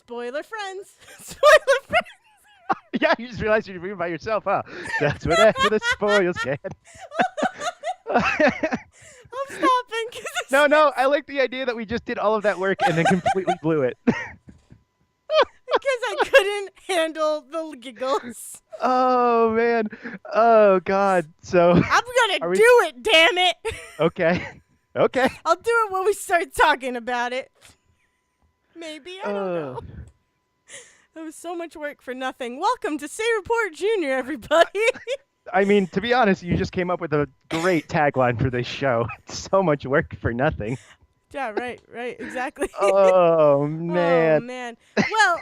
Spoiler friends. Spoiler friends. Yeah, you just realized you're reading by yourself, huh? That's what after the spoils get. I'm stopping No, because no, I like the idea that we just did all of that work and then completely blew it. I couldn't handle the giggles. Oh man. Oh God. So I'm gonna are we do it, damn it. okay? Okay. I'll do it when we start talking about it. Maybe, I don't Uh, know. That was so much work for nothing. Welcome to Say Report Jr., everybody. I mean, to be honest, you just came up with a great tagline for this show. So much work for nothing. Yeah, right, exactly. Oh Oh, man. man. Well,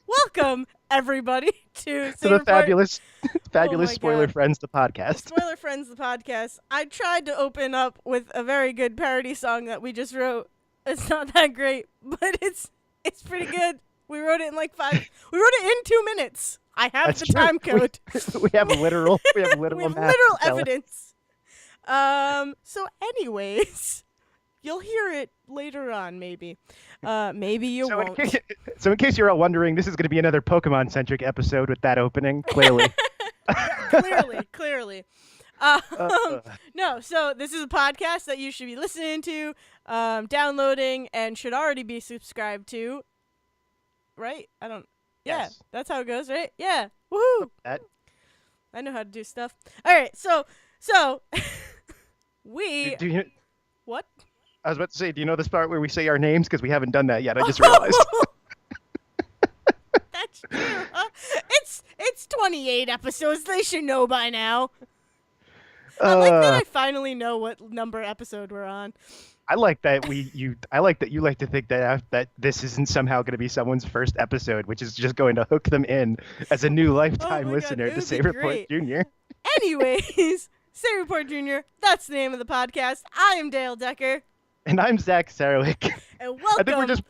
welcome, everybody, to To Say the Report. Oh, fabulous my spoiler God. friends, the podcast. Spoiler Friends, the podcast. I tried to open up with a very good parody song that we just wrote. It's not that great, but it's pretty good. We wrote it in like 5. We wrote it in 2 minutes. I have That's the true. time code. We have literal We have math literal to tell us. evidence. So anyways, you'll hear it later on, maybe. Maybe you So in, won't. case, so in case you're all wondering, this is going to be another Pokemon-centric episode with that opening, clearly. Clearly. Uh, No, so this is a podcast that you should be listening to, downloading, and should already be subscribed to. Right? I don't. Yeah, Yes. that's how it goes, right? Yeah. Woohoo! that, I know how to do stuff. All right, so we do you, what? I was about to say, do you know this part where we say our names? Because we haven't done that yet. I just realized. That's true. Huh? It's 28 episodes. They should know by now. I like that I finally know what number episode we're on. I like that I like that you like to think that this isn't somehow going to be someone's first episode, which is just going to hook them in as a new lifetime my God, listener it to would Say be Report great. Jr. Anyways, Say Report Jr., that's the name of the podcast. I am Dale Decker, And I'm Zach Sarwick. and I think welcome.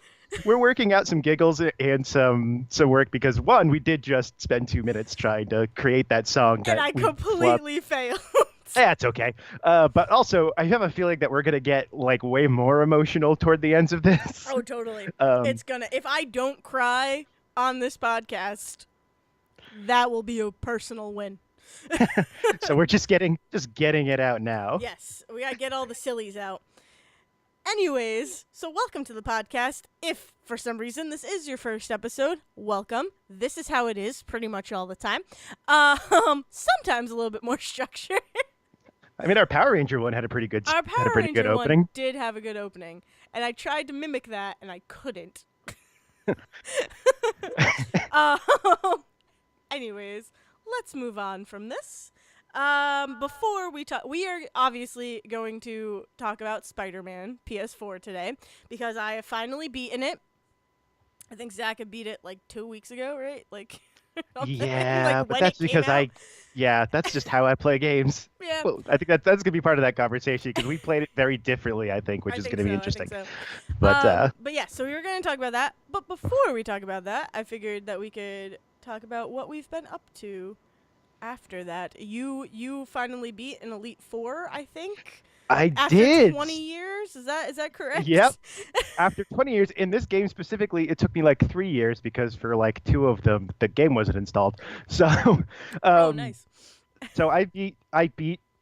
we're working out some giggles and some work because one, we did just spend 2 minutes trying to create that song that And I we completely failed. That's okay. But also, I have a feeling that we're gonna get like way more emotional toward the ends of this. Oh, totally. Um, It's gonna. If I don't cry on this podcast, that will be a personal win. so we're just getting it out now. Yes, we gotta get all the sillies out. Anyways, so welcome to the podcast. If for some reason this is your first episode, welcome. This is how it is pretty much all the time. Sometimes a little bit more structure. I mean, our Power Ranger one had a pretty good Our had a Power pretty Ranger good opening. one did have a good opening, and I tried to mimic that, and I couldn't. um, anyways, let's move on from this. Before we talk, we are obviously going to talk about Spider-Man PS4 today because I have finally beaten it. I think Zach had beat it like 2 weeks ago, right? Like, Yeah, like but when that's it came because out. that's just how I play games. Yeah, Well, I think that's gonna be part of that conversation because we played it very differently. I think, which I is think gonna be so, interesting. I think so. But Yeah, so we were going to talk about that. But before we talk about that, I figured that we could talk about what we've been up to after that. You finally beat an Elite Four, I think. I After did. 20 years, is that correct? Yep. After 20 years in this game specifically, it took me like 3 years because for like 2 of them the game wasn't installed. So, Oh, nice. so I beat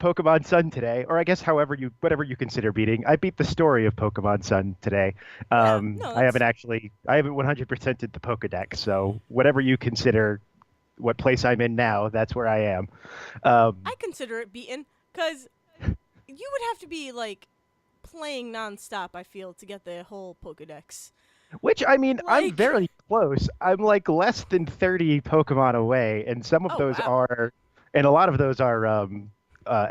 Pokemon Sun today, or I guess whatever you consider beating. I beat the story of Pokemon Sun today. Yeah, no, I haven't 100%ed the Pokédex, so whatever you consider what place I'm in now, that's where I am. I consider it beaten because you would have to be like playing nonstop, I feel, to get the whole Pokedex. Which, I mean, I'm Like- very close. I'm like less than 30 Pokemon away, and some of Oh, those wow. and a lot of those are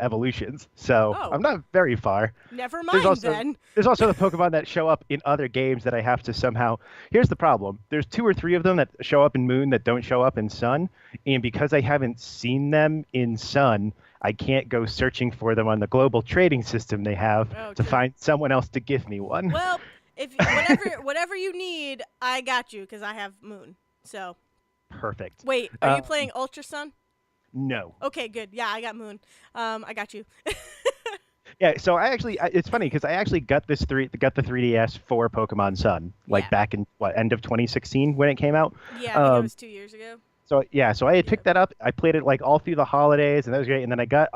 evolutions. So Oh. I'm not very far. Never mind then. There's also the Pokemon that show up in other games that I have to somehow. Here's the problem. There's 2 or 3 of them that show up in Moon that don't show up in Sun, and because I haven't seen them in Sun, I can't go searching for them on the global trading system they have Oh, to true. find someone else to give me one. Well, if whatever you need, I got you because I have Moon. So Perfect. wait, are you playing Ultra Sun? No. Okay, good. Yeah, I got Moon. I got you. Yeah, so it's funny because I actually got the 3DS for Pokemon Sun, like Yeah. back in what end of 2016 when it came out. Yeah, I think it Um, was 2 years ago. so yeah, so I had Yeah. picked that up. I played it like all through the holidays, and that was great. And then I got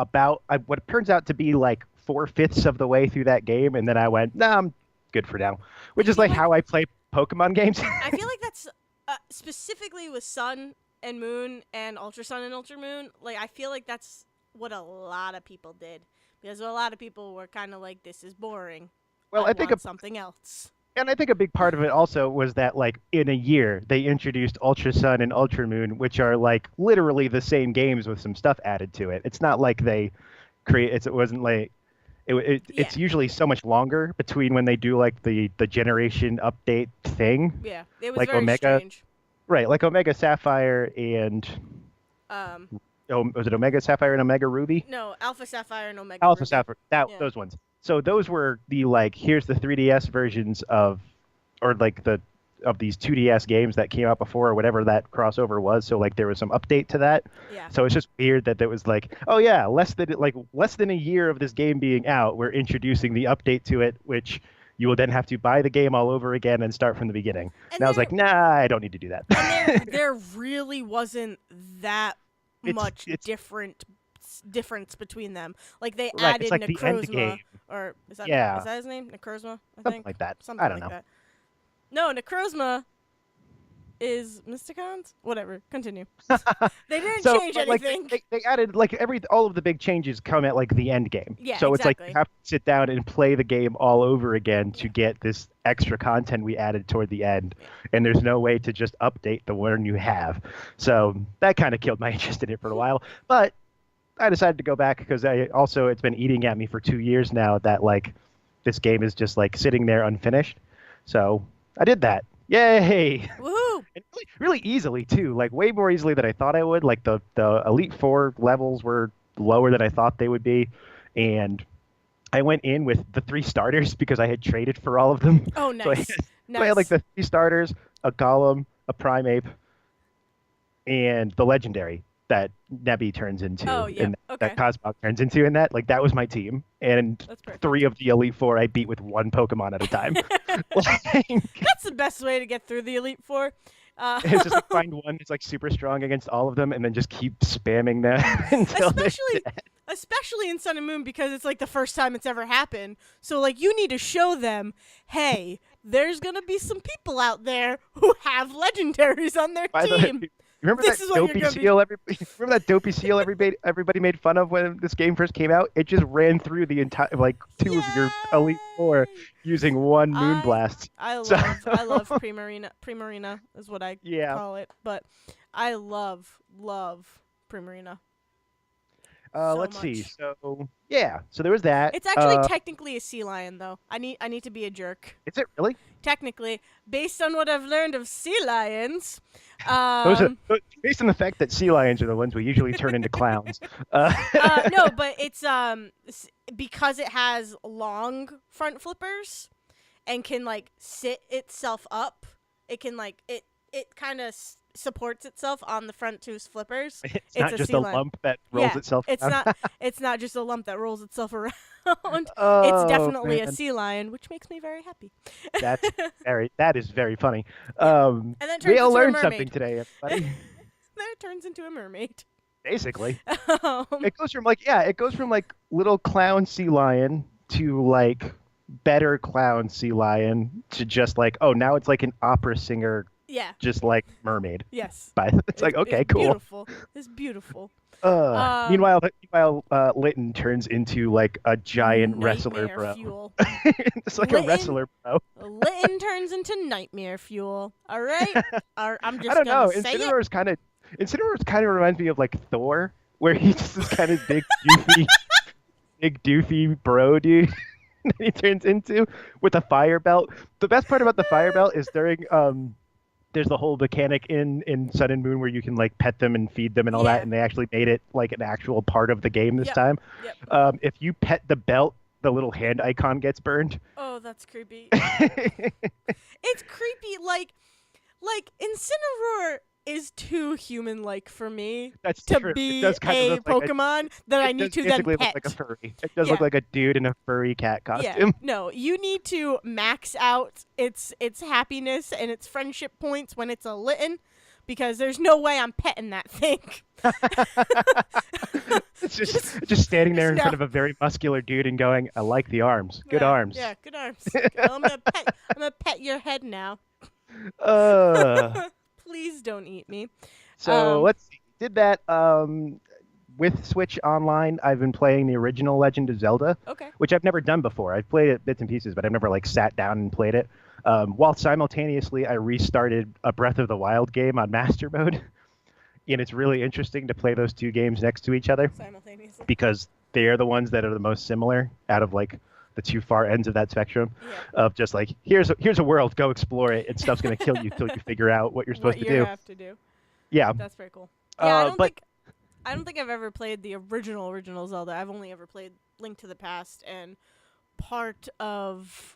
what turns out to be like 4/5 of the way through that game, and then I went, nah, I'm good for now, I which is feel like like how I play Pokemon games. I feel like that's specifically with Sun and Moon and Ultra Sun and Ultra Moon. Like I feel like that's what a lot of people did because a lot of people were kind of like, "This is boring. Well, I want something else." and I think a big part of it also was that like in a year they introduced Ultra Sun and Ultra Moon, which are like literally the same games with some stuff added to it. It's not like they it wasn't like Yeah, it's usually so much longer between when they do like the generation update thing, yeah. It was like very Omega, strange. right? Like Omega Sapphire and Um, was it Omega Sapphire and Omega Ruby? no, Alpha Sapphire and Omega Alpha Ruby. Sapphire, that Yeah, those ones. So those were the like here's the 3DS versions of, or like the of these 2DS games that came out before or whatever that crossover was. So like there was some update to that. yeah. So it's just weird that there was like, oh yeah, less than a year of this game being out, we're introducing the update to it, which you will then have to buy the game all over again and start from the beginning. And And I was like, nah, I don't need to do that. there really wasn't that much It's difference between them. Like they right. It's added like the end game. Necrozma, or is Yeah, that his name? Necrozma, I something think. like that. I Something don't like know. that. No, Necrozma is Mysticons. Whatever. Continue. They didn't So, change but like anything. they added like all of the big changes come at like the end game. Yeah, So it's like you exactly. have to sit down and play the game all over again to get this extra content we added toward the end. Yeah. And there's no way to just update the one you have. So that kind of killed my interest in it for a while. But I decided to go back because it's been eating at me for 2 years now that like this game is just like sitting there unfinished. So I did that. Yay! Woohoo! And really easily too, like way more easily than I thought I would. Like the Elite Four levels were lower than I thought they would be, and I went in with the three starters because I had traded for all of them. Oh, So I, nice. so I had like Nice. the three starters, a Golem, a Primeape, and the Legendary that Nebby turns Oh, into, yep. and that Okay. Cosmog turns into, and that like that was my team. And That's three perfect. of the Elite Four I beat with one Pokemon at a time. Like, That's the best way to get through the Elite Four. Uh, it's just like find one that's like super strong against all of them, and then just keep spamming them until they're especially dead. especially in Sun and Moon because it's like the first time it's ever happened. So like you need to show them, hey, there's gonna be some people out there who have legendaries on their By the team. way, remember This that is what you're dopey gonna be. seal? Remember that dopey seal? Everybody made fun of when this game first came out. It just ran through the entire like two of your Elite Four Yay! using one I Moonblast. I So love Primarina. Primarina is what I yeah. call it, but I love Primarina so Let's see. much. So yeah. So there was that. It's actually technically a sea lion, though. I need to be a jerk. Is it really? Technically, based on what I've learned of sea lions, Those are um, based on the fact that sea lions are the ones we usually turn into clowns. Uh, no, but it's because it has long front flippers and can like sit itself up. It can like it kind of supports itself on the front two flippers. it's It's not a just sea a lion. lump that rolls Yeah, itself it's down. not just a lump that rolls itself around. It's Oh definitely a man, sea lion, which makes me very happy. that is very funny. Yeah. And then it We turns all into a learned something mermaid. today, everybody. Then it turns into a mermaid. Basically, Um, it goes from like little clown sea lion to like better clown sea lion to just like, oh, now it's like an opera singer, yeah. just like mermaid. Yes. But it's like, okay, It's cool. beautiful. It's beautiful. Meanwhile, Lytton turns into like a giant wrestler Nightmare bro. fuel. It's like a Lytton, wrestler bro. Lytton turns into nightmare fuel. All right. I'm I just don't know. gonna say it. Incineroar's kind of reminds me of like Thor, where he's just this kind of big doofy bro dude that he turns into with a fire belt. The best part about the fire belt is there's the whole mechanic in Sun and Moon where you can like pet them and feed them and all Yeah. that, and they actually made it like an actual part of the game this Yep. time. Yep. If you pet the belt, the little hand icon gets burned. Oh, that's creepy. It's creepy. Like Incineroar is too human-like for me That's to true. It be does kind of a look like a. Pokemon that I It need does to then basically look like a pet. furry. It does look Yeah. like a dude in a furry cat Yeah, costume. no, you need to max out its happiness and its friendship points when it's a Litten, because there's no way I'm petting that thing. It's just, just standing there just in no. front of a very muscular dude and going, "I like the arms. Good Yeah, arms." yeah, good arms. I'm gonna pet. I'm gonna pet your head now. uh, Please don't eat me. so Um, let's see. Did that with Switch Online. I've been playing the original Legend of Zelda, okay. which I've never done before. I've played it bits and pieces, but I've never like sat down and played it. While simultaneously, I restarted a Breath of the Wild game on Master Mode, and it's really interesting to play those two games next to each other Simultaneously. because they are the ones that are the most similar out of like the two far ends of that spectrum Yeah. of just like here's a world, go explore it, and stuff's gonna kill you till you figure out what you're supposed What to you do. have to do. Yeah. That's very cool. Yeah, But I don't think I've ever played the original Zelda. I've only ever played Link to the Past and part of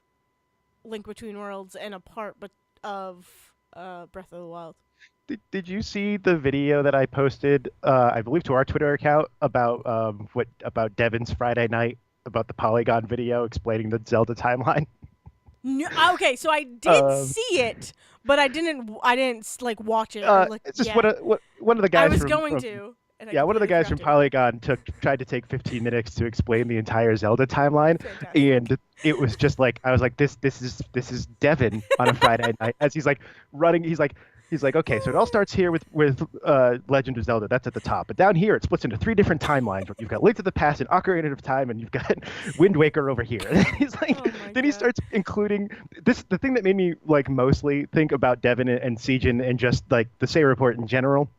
Link Between Worlds and a part of Breath of the Wild. did you see the video that I posted, I believe, to our Twitter account about what about Devin's Friday night about the Polygon video explaining the Zelda timeline? No, okay, so I did Um, see it, but I didn't like watch it or like. it's just Yeah, one of the I guys was from, going from to, and I yeah, one of the completely guys forgot from to. Polygon tried to take 15 minutes to explain the entire Zelda timeline, Fantastic. and it was just like I was like, this is Devin on a Friday night as he's like running. He's like, okay, so it all starts here with Legend of Zelda. That's at the top, but down here it splits into three different timelines. You've got Link to the Past and Ocarina of Time, and you've got Wind Waker over here. And he's like, Oh my then he God. starts including this. The thing that made me like mostly think about Devin and Siegen and just like the Say Report in general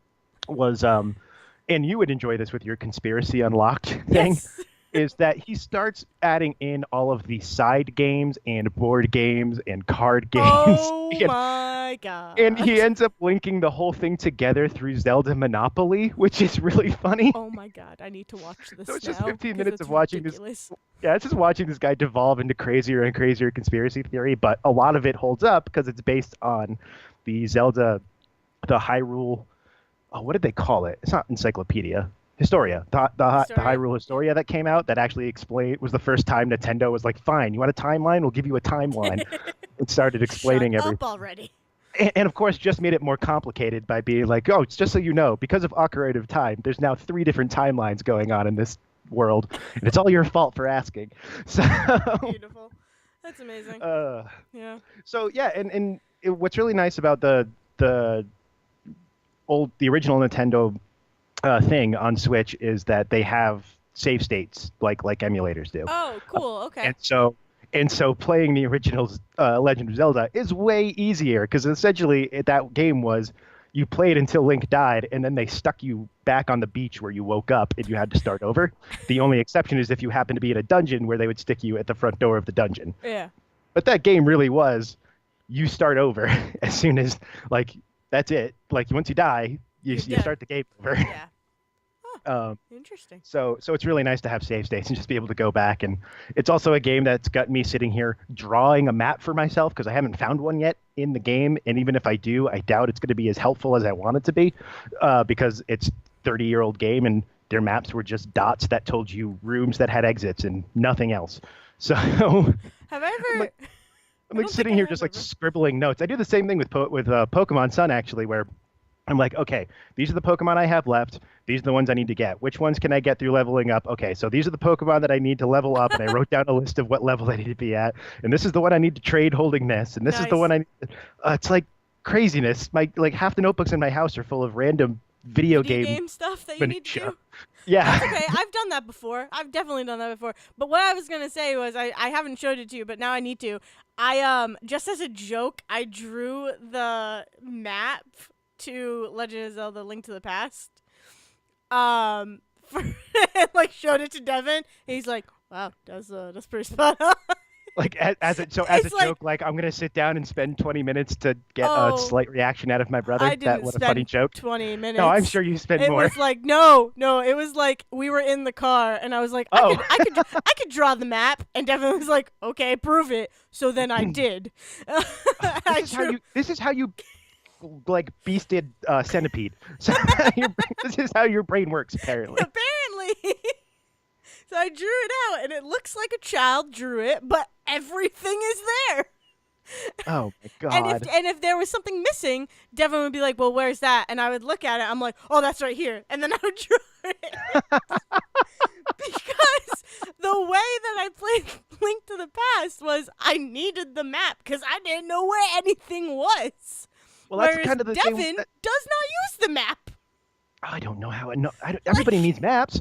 was and you would enjoy this with your conspiracy unlocked thing, Yes. is that he starts adding in all of the side games and board games and card games. Oh and, my God. and he ends up linking the whole thing together through Zelda Monopoly, which is really funny. Oh my God, I need to watch this So it's now. just 15 'cause minutes it's of watching ridiculous. Yeah, it's just watching this guy devolve into crazier and crazier conspiracy theory, but a lot of it holds up because it's based on the Zelda, the Hyrule. Oh, what did they call it? It's not Encyclopedia. Historia, the Historia? Hyrule Historia that came out that actually explained was the first time Nintendo was like, fine, you want a timeline? We'll give you a timeline. It started explaining Shut everything. up already. And of course, just made it more complicated by being like, oh, it's just so you know, because of Ocarina of Time, there's now three different timelines going on in this world, and it's all your fault for asking. So, Beautiful. That's amazing. Yeah. so yeah, and what's really nice about the the original Nintendo thing on Switch is that they have save states like emulators do. Oh, cool. Okay. And so playing the original Legend of Zelda is way easier because essentially that game was you played until Link died and then they stuck you back on the beach where you woke up and you had to start over. The only exception is if you happen to be in a dungeon where they would stick you at the front door of the dungeon. Yeah. But that game really was you start over as soon as like that's it. Like once you die, you You're start the game over. Yeah. Interesting. So it's really nice to have save states and just be able to go back. And it's also a game that's got me sitting here drawing a map for myself because I haven't found one yet in the game. And even if I do, I doubt it's going to be as helpful as I want it to be because it's 30-year-old game and their maps were just dots that told you rooms that had exits and nothing else. So Have I ever? I'm like I don't sitting think I here have just like ever. scribbling notes. I do the same thing with Pokemon Sun actually, where I'm like, okay, these are the Pokemon I have left. These are the ones I need to get. Which ones can I get through leveling up? Okay, so these are the Pokemon that I need to level up, and I wrote down a list of what level I need to be at. And this is the one I need to trade holding this, and this is the Nice. one I. It's like craziness. My like half the notebooks in my house are full of random video game stuff that you need to minutia. do. Yeah. Okay, I've done that before. I've definitely done that before. But what I was gonna say was I haven't showed it to you, but now I need to. I just as a joke, I drew the map to Legend of Zelda: Link to the Past. For like showed it to Devin. And he's like, "Wow, that's pretty spot on." Like as a It's like- joke, like I'm gonna sit down and spend 20 minutes to get Oh, a slight reaction out of my brother. I didn't What a spend funny joke. 20 minutes. No, I'm sure you spent It more. was like no. It was like we were in the car, and I was like, Oh. I could draw the map, and Devin was like, okay, prove it. So then I did. I This is how you like beasted centipede. So this is how your brain works, apparently. Apparently. So I drew it out, and it looks like a child drew it, but everything is there. Oh my And god. if there was something missing, Devin would be like, "Well, where's that?" And I would look at it. I'm like, "Oh, that's right here." And then I would draw it because the way that I played Link to the Past was I needed the map because I didn't know where anything was. Well, that's Whereas kind of the Devin thing. does not use the map. I don't know how. Everybody needs maps.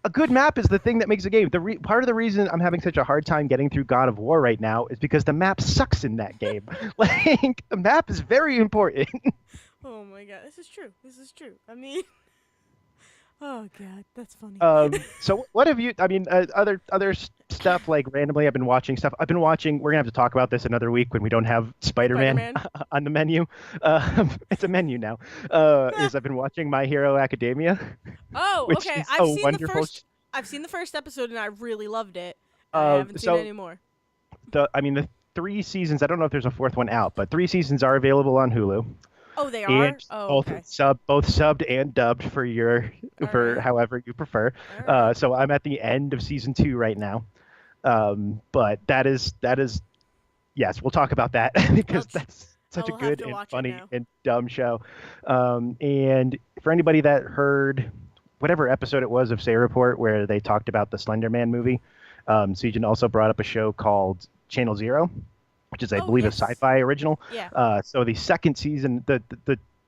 A good map is the thing that makes a game. Part of the reason I'm having such a hard time getting through God of War right now is because the map sucks in that game. Like, the map is very important. Oh my god, this is true. This is true. I mean, oh god, that's funny. So what have you? I mean, other stuff like randomly. I've been watching stuff. I've been watching. We're gonna have to talk about this another week when we don't have Spider-Man, on the menu. It's a menu now. I've been watching My Hero Academia. Oh, Which okay. is I've a seen the wonderful first. I've seen the first episode and I really loved it. I haven't seen it anymore. The 3 seasons. I don't know if there's a 4th one out, but 3 seasons are available on Hulu. Oh, they are. And Oh, both okay. both subbed and dubbed for right. however you prefer. All right. So I'm at the end of season 2 right now. But that is yes, we'll talk about that because that's such a will have good to and watch it funny now. and dumb show. And for anybody that heard whatever episode it was of Say Report where they talked about the Slender Man movie, Sejin also brought up a show called Channel Zero, which is I believe yes. a sci-fi original. Yeah. So the second season,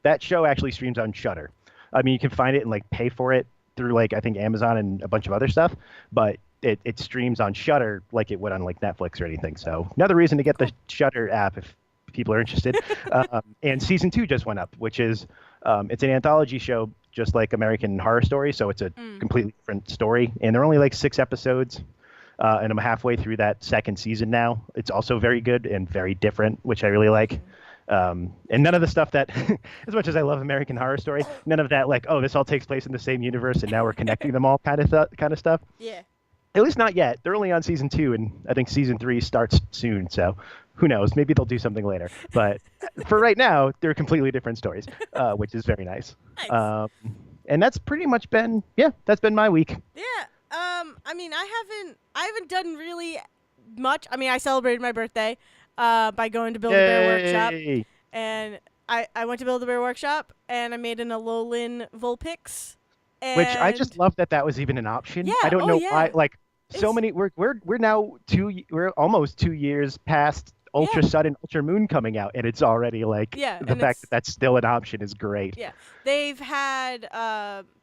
that show actually streams on Shudder. I mean, you can find it and like pay for it through like I think Amazon and a bunch of other stuff, but it streams on Shudder like it would on like Netflix or anything. So another reason to get the Shudder app if people are interested. And season 2 just went up, which is it's an anthology show just like American Horror Story, so it's a completely different story, and they're only like 6 episodes. And I'm halfway through that second season now. It's also very good and very different, which I really like. And none of the stuff that, as much as I love American Horror Story, none of that like, oh, this all takes place in the same universe and now we're connecting them all kind of stuff. Yeah. At least not yet. They're only on season 2, and I think season 3 starts soon. So who knows? Maybe they'll do something later. But for right now, they're completely different stories, which is very nice. Nice. And that's pretty much been, that's been my week. Yeah. I mean, I haven't done really much. I mean, I celebrated my birthday by going to Build-A-Bear Workshop, and I went to Build-A-Bear Workshop and I made an Alolan Vulpix. Which I just love that was even an option. Yeah, I don't know yeah. why. Like so many, we're now we're almost 2 years past Ultra Sun and Ultra Moon coming out, and it's already like the fact that that's still an option is great. Yeah, they've had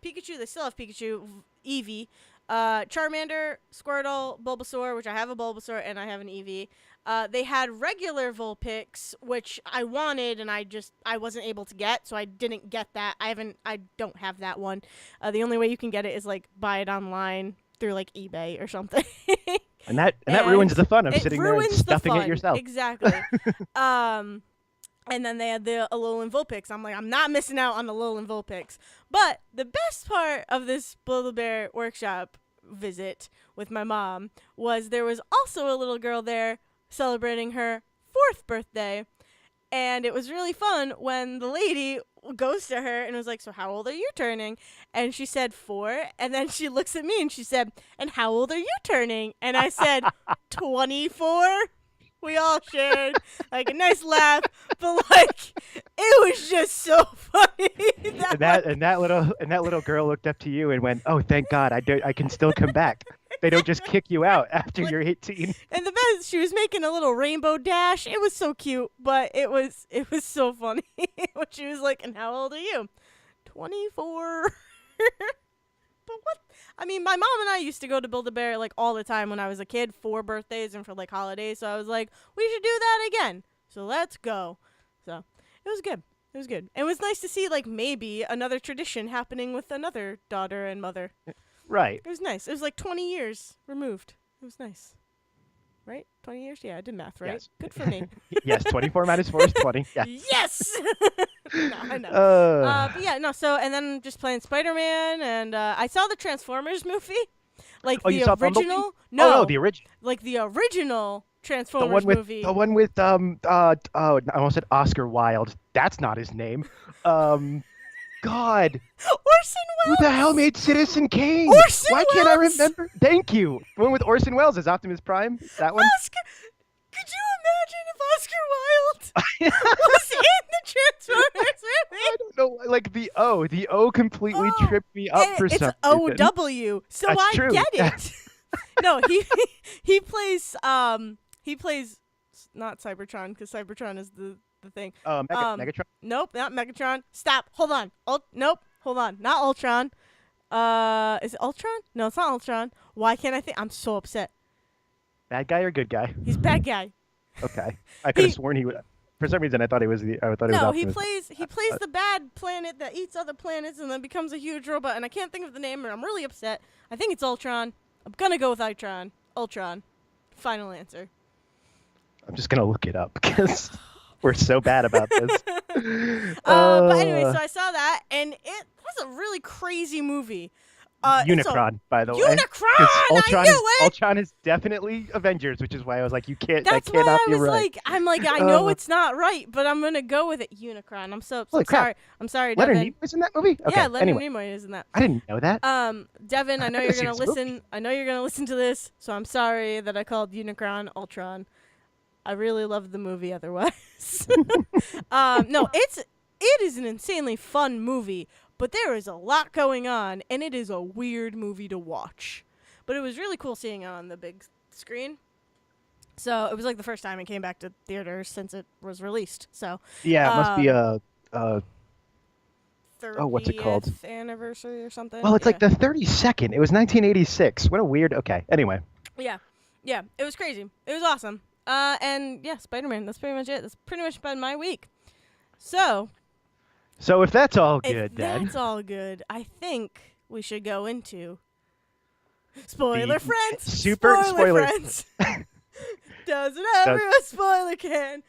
Pikachu. They still have Pikachu, Eevee, Charmander, Squirtle, Bulbasaur, which I have a Bulbasaur and I have an Eevee. They had regular Vulpix, which I wanted and I wasn't able to get, so I didn't get that. I don't have that one. The only way you can get it is like buy it online through like eBay or something. And that ruins the fun of sitting there and stuffing the it yourself. Exactly. And then they had the Alolan Vulpix. I'm like, I'm not missing out on the Alolan Vulpix. But the best part of this Build-A-Bear Workshop visit with my mom was there was also a little girl there celebrating her 4th birthday. And it was really fun when the lady goes to her and was like, so how old are you turning? And she said 4. And then she looks at me and she said, and how old are you turning? And I said, 24. We all shared like a nice laugh, but like it was just so funny. And that little girl looked up to you and went, "Oh, thank God, I can still come back. They don't just kick you out after you're 18." And the best, she was making a little rainbow dash. It was so cute, but it was so funny when she was like, "And how old are you?" 24. But what? I mean, my mom and I used to go to Build-A-Bear like all the time when I was a kid for birthdays and for like holidays. So I was like, we should do that again. So let's go. So it was good. It was good. It was nice to see like maybe another tradition happening with another daughter and mother. Right. It was nice. It was like 20 years removed. It was nice. Right? 20 years? Yeah, I did math, right? Yes. Good for me. Yes, 24 minus 4 is 20. Yes. Yes! No, I know. But yeah, no, so, and then just playing Spider-Man, and I saw the Transformers movie. Like you the saw original. Bumblebee? No. Oh, the original. Like the original Transformers movie. the one with oh, I almost said Oscar Wilde. That's not his name. God, Orson who the hell Welles. made Citizen Kane? Orson Why can't I Welles. remember? Thank you. The one with Orson Welles as Optimus Prime. That one. Oscar. Could you imagine if Oscar Wilde was in the Transformers movie? I don't know. Like the O completely Oh, tripped me up for it's some O reason. W, so That's I true. get it. No, he plays not Cybertron because Cybertron is the thing. Megatron. Nope, not Megatron. Stop. Hold on. Nope. Hold on. Not Ultron. Is it Ultron? No, it's not Ultron. Why can't I think? I'm so upset. Bad guy or good guy? He's bad guy. Okay, I could have sworn he would. For some reason, I thought he was the. I thought he was No, Optimus. he plays the bad planet that eats other planets and then becomes a huge robot. And I can't think of the name, and I'm really upset. I think it's Ultron. I'm gonna go with Ultron. Ultron. Final answer. I'm just gonna look it up because we're so bad about this. But anyway, so I saw that, and it was a really crazy movie. Unicron, by the way. Unicron! 'Cause I knew it! Ultron is definitely Avengers, which is why I was like, you can't. That's that why cannot I be was right. I know it's not right, but I'm gonna go with it. Unicron. I'm so Holy crap. sorry. I'm sorry, Leonard Devin. Nimoy was in that movie. Okay. Yeah, Leonard anyway, Nimoy is in that. I didn't know that. Devin, I know I you're haven't gonna seen this listen. I know you're gonna listen to this, so I'm sorry that I called Unicron Ultron. I really loved the movie otherwise. No, it is an insanely fun movie, but there is a lot going on, and it is a weird movie to watch. But it was really cool seeing it on the big screen. So it was like the first time it came back to theaters since it was released. So Yeah, it must be a. 30th what's it called? anniversary or something. Well, it's Yeah. like the 32nd. It was 1986. What a weird. Okay. Anyway. Yeah, it was crazy. It was awesome. And yeah, Spider-Man. That's pretty much it. That's pretty much been my week. So So if that's all if good, then that's all good, I think we should go into spoiler friends. super spoiler friends. Doesn't everyone spoiler can?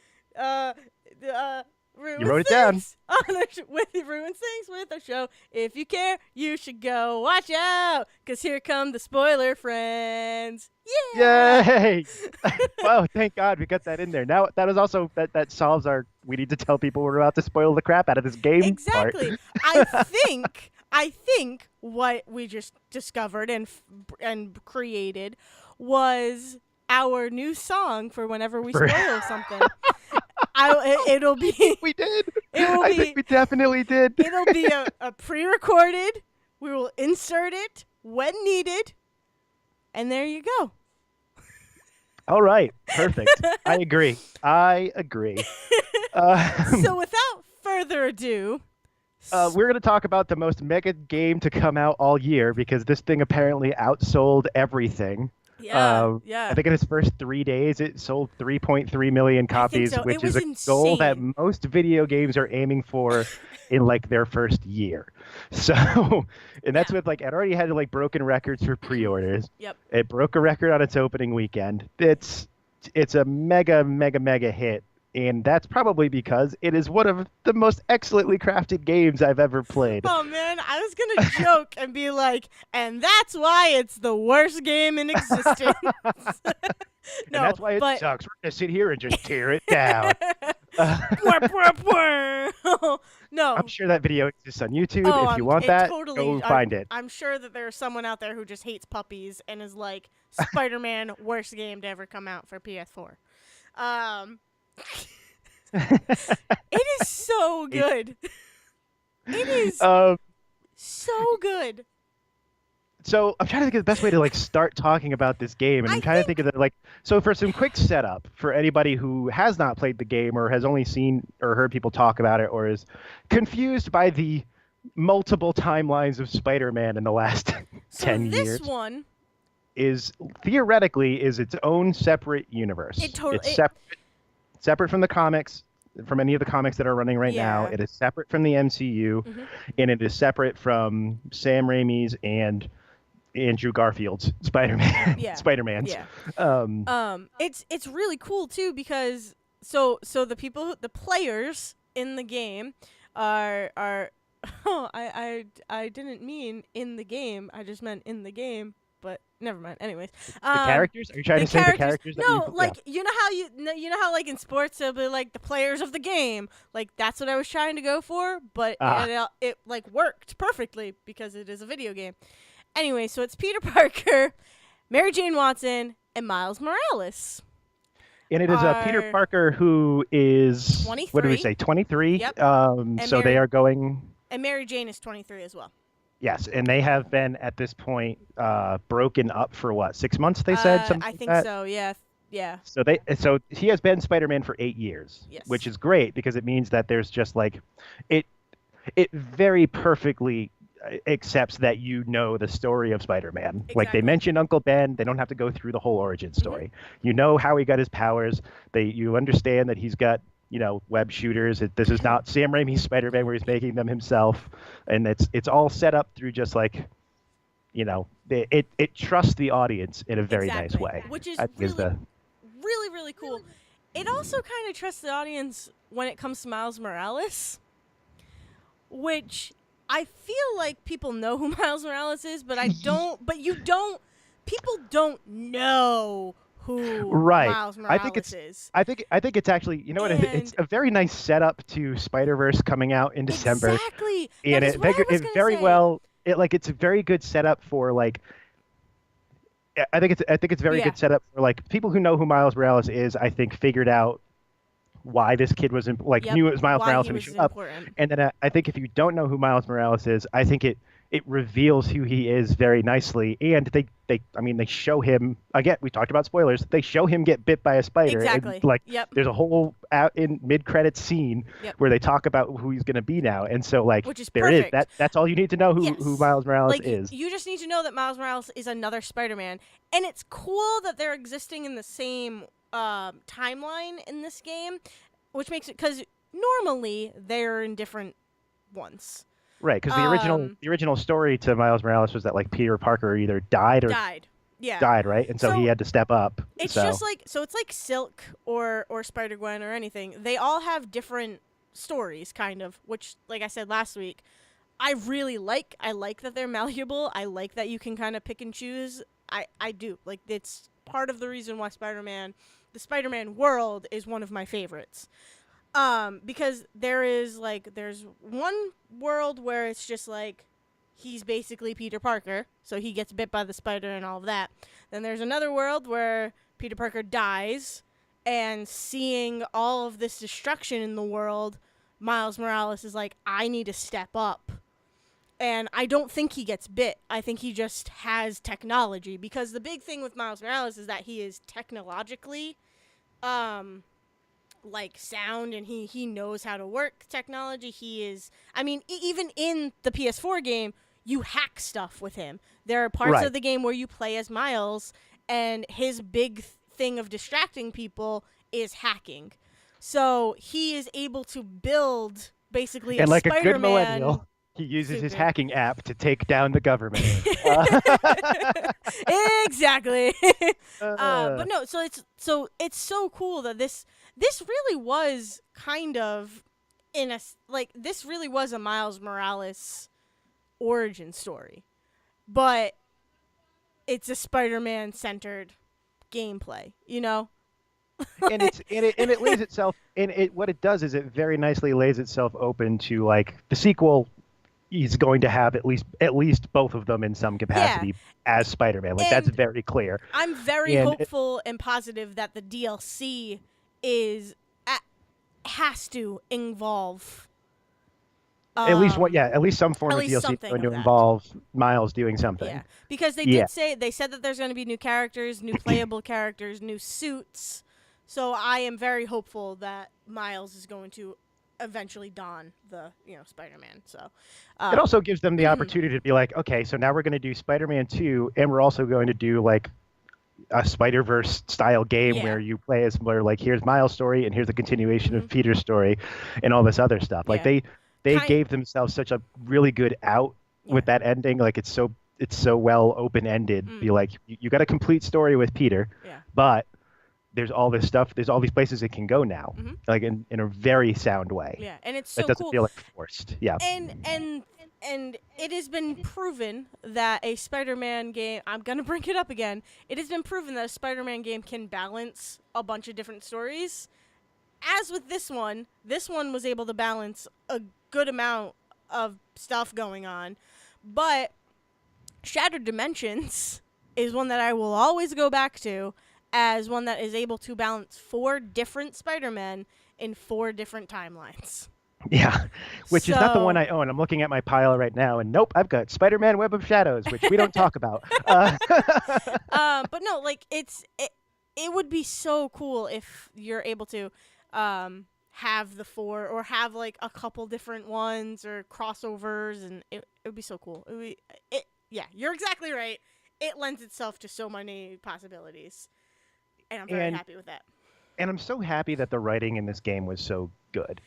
Ruin You wrote it down. Ruin things with our show. If you care, you should go watch out, cause here come the spoiler friends. Yeah! Yay! Wow, thank God we got that in there. Now that is also that solves our. We need to tell people we're about to spoil the crap out of this game. Exactly. Part. I think what we just discovered and created was our new song for whenever we spoil something. It'll be. We did. I think we definitely did. It'll be a pre-recorded. We will insert it when needed, and there you go. All right, perfect. I agree. So without further ado, we're going to talk about the most mega game to come out all year because this thing apparently outsold everything. yeah. I think in its first 3 days, it sold 3.3 million copies, so. which It is was a goal that insane. most video games are aiming for in like their first year. So, and that's with like it already had like broken records for pre-orders. Yep. It broke a record on its opening weekend. It's a mega hit. And that's probably because it is one of the most excellently crafted games I've ever played. Oh man, I was gonna joke and be like, and that's why it's the worst game in existence. And that's why it sucks. We're gonna sit here and just tear it down. No. I'm sure that video exists on YouTube. Oh, if you want that, totally, go find it. I'm sure that there's someone out there who just hates puppies and is like, Spider-Man, worst game to ever come out for PS4. It is so good. It is so good. So I'm trying to think of the best way to like start talking about this game, and I'm trying to think of the like. So for some quick setup for anybody who has not played the game or has only seen or heard people talk about it or is confused by the multiple timelines of Spider-Man in the last 10 years. This one is theoretically its own separate universe. It's separate from the comics, from any of the comics that are running right now. It is separate from the MCU, and it is separate from Sam Raimi's and Andrew Garfield's Spider-Man. Yeah. Spider-Man's. Yeah. It's really cool too because so the players in the game are I didn't mean in the game. I just meant in the game, but Never mind. Anyways, The um, characters? Are you trying the to say the characters. characters that you? No, Yeah. like you know how like in sports they'll be like the players of the game. Like that's what I was trying to go for, but Ah, it like worked perfectly because it is a video game. Anyway, so it's Peter Parker, Mary Jane Watson, and Miles Morales. and it is Peter Are Parker who is what do we 23. say? 23. Yep. And So they Mary are going. and Mary Jane is 23 as well. Yes, and they have been at this point broken up for what, 6 months? They said something I like think that. so. Yeah. Yeah. So he has been Spider-Man for 8 years, which Yes. is great because it means that there's just like it it very perfectly accepts that you know the story of Spider-Man. Like they Exactly. mention Uncle Ben, they don't have to go through the whole origin Mhm. story. You know how he got his powers. You understand that he's got web shooters. This is not Sam Raimi's Spider-Man where he's making them himself, and it's all set up through just like it trusts the audience in a very nice Exactly. way. Which is I think is really, the really, really cool. It also kind of trusts the audience when it comes to Miles Morales, which I feel like people know who Miles Morales is, but I don't. But you don't. People don't know who right. Miles I think Morales it's is. I think it's actually it's And a very nice setup to Spider-Verse coming out in December, exactly, that and is what I was it gonna very say. well it's a very good setup for like I think it's very Yeah. good setup for like people who know who Miles Morales is. I think figured out why this kid was Yep. knew it was Miles Why Morales he when he was showed up, important. and then I think if you don't know who Miles Morales is, I think it reveals who he is very nicely, and they show him again. We talked about spoilers. They show him get bit by a spider, and Exactly. like Yep. there's a whole out in mid credits scene Yep. where they talk about who he's going to be now, and so like Which is there is perfect. that's all you need to know who Yes. Miles Morales Like is. you just need to know that Miles Morales is another Spider-Man, and it's cool that they're existing in the same timeline in this game, which makes it because normally they're in different ones. Right, because Um, the original story to Miles Morales was that like Peter Parker either died. Yeah. died, right, and so he So had to step up. it's So just like it's like Silk or Spider Gwen or anything. They all have different stories, kind of. Which, like I said last week, I really like. I like that they're malleable. I like that you can kind of pick and choose. I do. Like it's part of the reason why the Spider-Man world is one of my favorites. Because there's one world where it's just like he's basically Peter Parker, so he gets bit by the spider and all of that. Then there's another world where Peter Parker dies, and seeing all of this destruction in the world, Miles Morales is like, I need to step up. And I don't think he gets bit. I think he just has technology, because the big thing with Miles Morales is that he is technologically um like sound, and he knows how to work technology. He is, I mean, even in the PS4 game, you hack stuff with him. There are parts right. of the game where you play as Miles, and his big thing of distracting people is hacking. So he is able to build basically a And like a good Spider-Man. millennial, he uses his Stupid. hacking app to take down the government. Uh, Exactly. uh, But no, so it's so cool that this really was kind of like this really was a Miles Morales origin story, but it's a Spider-Man centered gameplay. You know? and it lays itself and it what it does is it very nicely lays itself open to like the sequel. He's going to have at least both of them in some Yeah, capacity as Spider-Man. Like that's and very clear. I'm very And hopeful and positive that the DLC is has to involve at least um at least some at form of least DLC is something going of to that. involve Miles doing Yeah, something. because Yeah. they said that there's going to be new characters, new playable characters, new suits. So I am very hopeful that Miles is going to eventually don the Spider-Man. So, It um, also gives them the opportunity to be like, okay, so now we're going to do Spider-Man 2, and we're also going to do like a Spider-Verse style game yeah, where you play as where like here's Miles' story and here's a continuation hmm of Peter's story and all this other stuff. Like yeah, they kind, gave themselves such a really good out yeah, with that ending. Like it's so well open-ended. mm, Be like you got a complete story with Peter, yeah, but there's all this stuff, there's all these places it can go now. hmm Like in a very sound way. yeah, and it's It so doesn't cool. feel like forced. Yeah. And and it has been proven that a Spider-Man game, I'm going to bring it up again. It has been proven that a Spider-Man game can balance a bunch of different stories. As with this one was able to balance a good amount of stuff going on. But Shattered Dimensions is one that I will always go back to as one that is able to balance 4 different Spider-Men in 4 different timelines. Yeah, which is not the one So, I own. I'm looking at my pile right now, and nope, I've got Spider-Man: Web of Shadows, which we don't talk about. but no, like it would be so cool if you're able to have the 4 or have like a couple different ones or crossovers, and it would be so cool. Yeah, you're exactly right. It lends itself to so many possibilities, and I'm very and happy with that. and I'm so happy that the writing in this game was so good.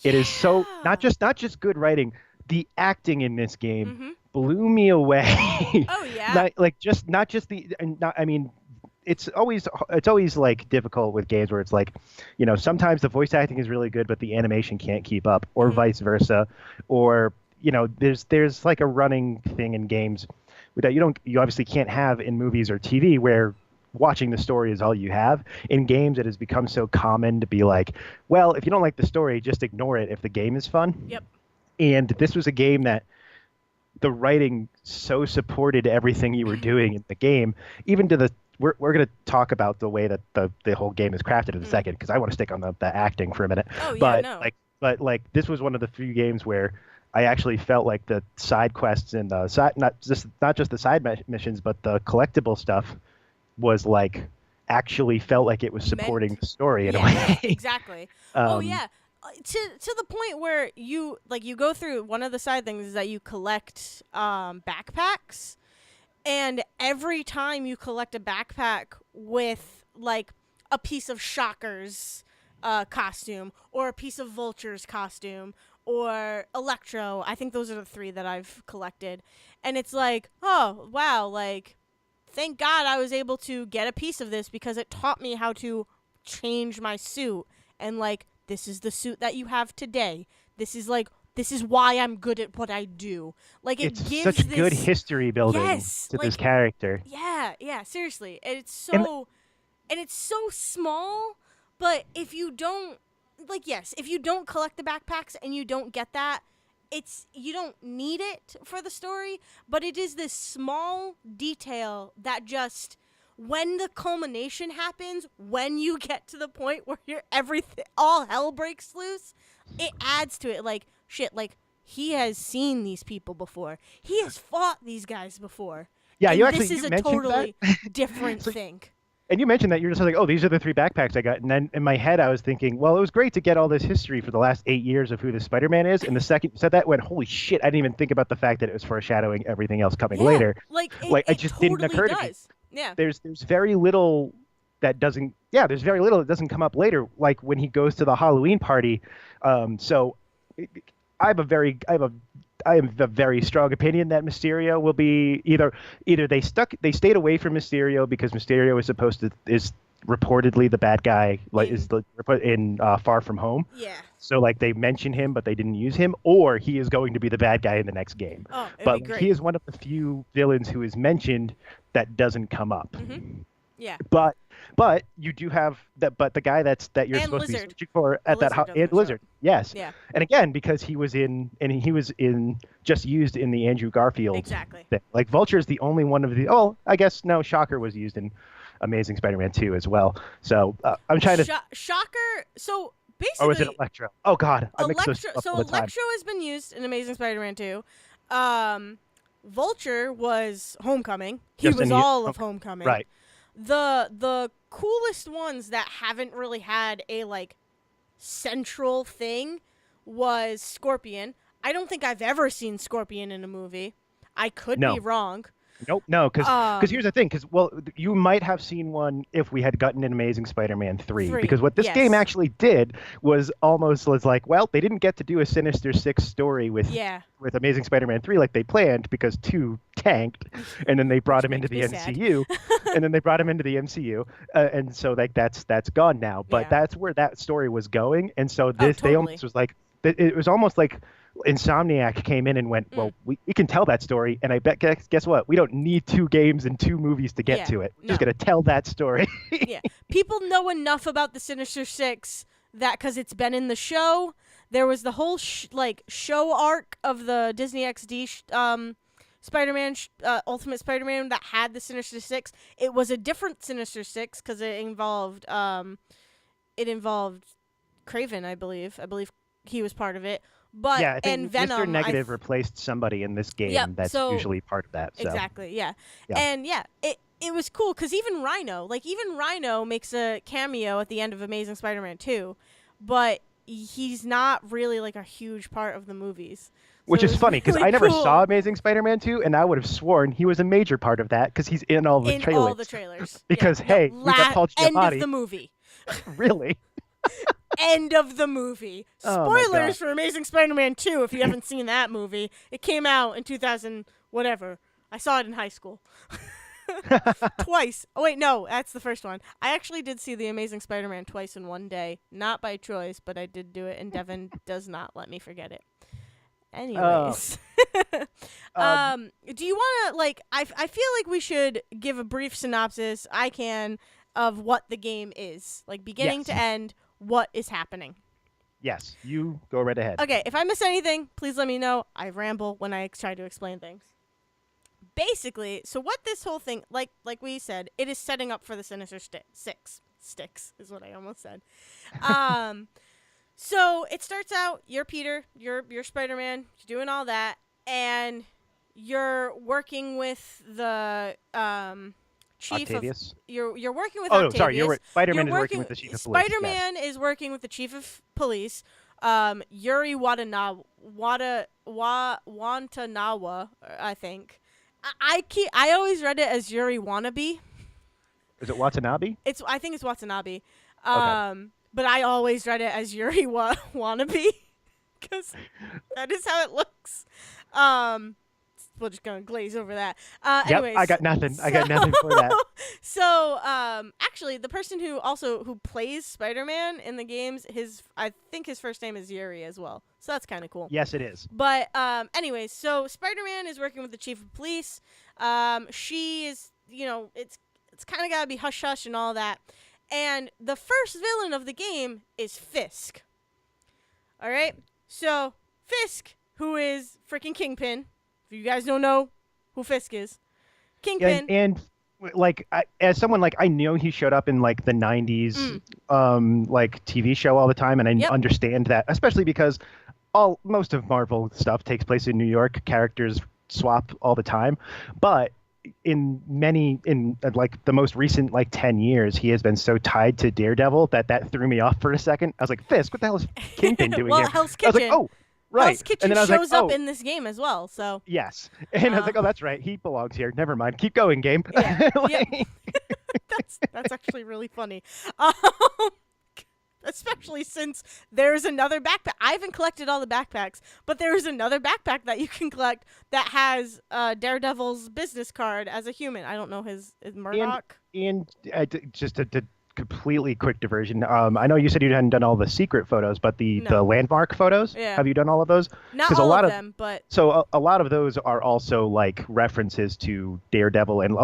It is so Yeah. not just good writing. The acting in this game Mhm. blew me away. Oh yeah. Like just not just the and not I mean it's always like difficult with games where it's like, sometimes the voice acting is really good but the animation can't keep up, or Mhm. vice versa, or there's like a running thing in games that you obviously can't have in movies or TV, where watching the story is all you have. In games, it has become so common to be like, well, if you don't like the story, just ignore it if the game is fun. Yep. And this was a game that the writing so supported everything you were doing in the game, even to the we're going to talk about the way that the whole game is crafted in a Mm. second, because I want to stick on the acting for a minute. Oh yeah. But No. like this was one of the few games where I actually felt like the side quests and the side not just the side missions, but the collectible stuff was like actually felt like it was supporting Meant. the story in a Yes. way. Exactly. Oh um, yeah. To the point where you go through, one of the side things is that you collect backpacks, and every time you collect a backpack with like a piece of Shocker's costume, or a piece of Vulture's costume, or Electro, I think those are the 3 that I've collected, and it's like, oh wow, like thank God I was able to get a piece of this because it taught me how to change my suit, and like this is the suit that you have today. This is why I'm good at what I do. Like it it's gives such good this. history building Yes, to this like character. yeah, yeah, seriously. And And it's so small, but if you don't, like, yes, if you don't collect the backpacks and you don't get that, you don't need it for the story, but it is this small detail that just, when the culmination happens, when you get to the point where you're everything, all hell breaks loose, it adds to it. Like shit, like he has seen these people before, he has fought these guys before, yeah, and this is you a mentioned that. totally different So thing. and you mentioned that you're just like, oh, these are the 3 backpacks I got. And then in my head, I was thinking, well, it was great to get all this history for the last 8 years of who the Spider-Man is. And the second you said that, went, holy shit, I didn't even think about the fact that it was foreshadowing everything else coming Yeah, later. like Like, it it just didn't totally occur to me. does. Yeah. There's very little there's very little that doesn't come up later. Like when he goes to the Halloween party. So I have a very, I have a, I have a very strong opinion that Mysterio will be either they stayed away from Mysterio because Mysterio is reportedly the bad guy, like is In the in Far From Home. Yeah. So like they mention him but they didn't use him, or he is going to be the bad guy in the next game. Oh, it'd be But like, he great. is one of the few villains who is mentioned that doesn't come up. Mhm. Yeah. But you do have that. But the guy that you're And supposed to be Lizard. searching for The at that Lizard and doesn't show up. Lizard, yes, Yeah. and again because he was in just used in the Andrew Garfield Exactly. thing. Like Vulture is the only one of the. Oh, I guess no. Shocker was used in Amazing Spider-Man 2 as well. So I'm trying to. Shocker. So Or was it basically, Electro? Oh God, I mix those Electro. up all So the time. Electro has been used in Amazing Spider-Man 2. Vulture was Homecoming. He Just was in the all of okay, Homecoming. right. The coolest ones that haven't really had a like central thing was Scorpion. I don't think I've ever seen Scorpion in a movie. I could be No. wrong. Nope, no, because Um, here's the thing, because well, you might have seen one if we had gotten an Amazing Spider-Man 3, 3. because what this game Yes. actually did was like, well, they didn't get to do a Sinister Six story Yeah. with Amazing Spider-Man 3 like they planned because 2 tanked, and then they brought Which him into makes the me sad. MCU, and then they brought him into the MCU, and so like that's gone now. But Yeah. that's where that story was going, and so Oh, they totally. almost was like it was almost Insomniac came in and went, Mm. well, we can tell that story, and I bet guess what? We don't need 2 games and 2 movies to get Yeah. to it. We're No. just gonna tell that story. Yeah. People know enough about the Sinister Six that because it's been in the show, there was the whole show arc of the Disney XD Spider-Man, Ultimate Spider-Man that had the Sinister Six. It was a different Sinister Six because it involved Craven, I believe. I believe he was part of it. But Yeah, I and think Mr. Venom, Negative replaced somebody in this yep. game that's So usually part of that. So exactly, yeah. yeah, And yeah, it was cool because even Rhino makes a cameo at the end of Amazing Spider-Man 2, but he's not really like a huge part of the movies. So which it is was funny because really I never cool saw Amazing Spider-Man 2, and I would have sworn he was a major part of that because he's in all the in trailers. all the trailers. Because yeah. hey, No, we got Paul end of Giamatti. the movie. Really? End of the movie. Oh my Spoilers God. for Amazing Spider-Man 2 if you haven't seen that movie. It came out in 2000 whatever. I saw it in high school. Twice. Oh wait, no, that's the first one. I actually did see The Amazing Spider-Man twice in one day. Not by choice, but I did do it, and Devin does not let me forget it. Anyways. Do you want to, like, I feel like we should give a brief synopsis, I can, of what the game is. Like, beginning Yes. to end, what is happening. Yes, you go right ahead. Okay, if I miss anything, please let me know. I ramble when I try to explain things. Basically, so what this whole thing, like we said, it is setting up for the Sinister Six. Sticks is what I almost said. So it starts out, you're Peter, you're Spider-Man, you're doing all that, and you're working with the chief Octavius? of you're working with Oh, Octavius. no, sorry. Spider-Man You're is working with the chief of police. Yes. Spider-Man is working with the chief of police. Yuri Watanawa, I think. I always read it as Yuri Wannabe. Is it Watanabe? I think it's Watanabe. Okay. But I always read it as Yuri Wannabe because that is how it looks. We're just gonna glaze over that. Anyways, Yep, I got nothing. I got nothing for that. So, actually, the person who plays Spider-Man in the games, I think his first name is Yuri as well. So that's kind of cool. Yes, it is. But anyways, so Spider-Man is working with the chief of police. She is, it's kind of gotta be hush hush and all that. And the first villain of the game is Fisk. All right, so Fisk, who is freaking Kingpin. If you guys don't know who Fisk is, Kingpin. And like as someone like I know he showed up in like the 90s like TV show all the time, and I understand that, especially because most of Marvel stuff takes place in New York. Characters swap all the time, but in like the most recent like 10 years, he has been so tied to Daredevil that threw me off for a second. I was like, Fisk, what the hell is Kingpin doing well, here? Hell's Kitchen. I was like, oh. Right. Hell's Kitchen and then I was shows like, up in this game as well, so. Yes. And I was like, oh, that's right. He belongs here. Never mind. Keep going, game. Yeah. That's actually really funny. Especially since there's another backpack. I haven't collected all the backpacks, but there's another backpack that you can collect that has Daredevil's business card as a human. I don't know his Murdoch. And just a completely quick diversion. I know you said you hadn't done all the secret photos, but the landmark photos. Yeah. Have you done all of those? Not all of them, but so a lot of those are also like references to Daredevil, and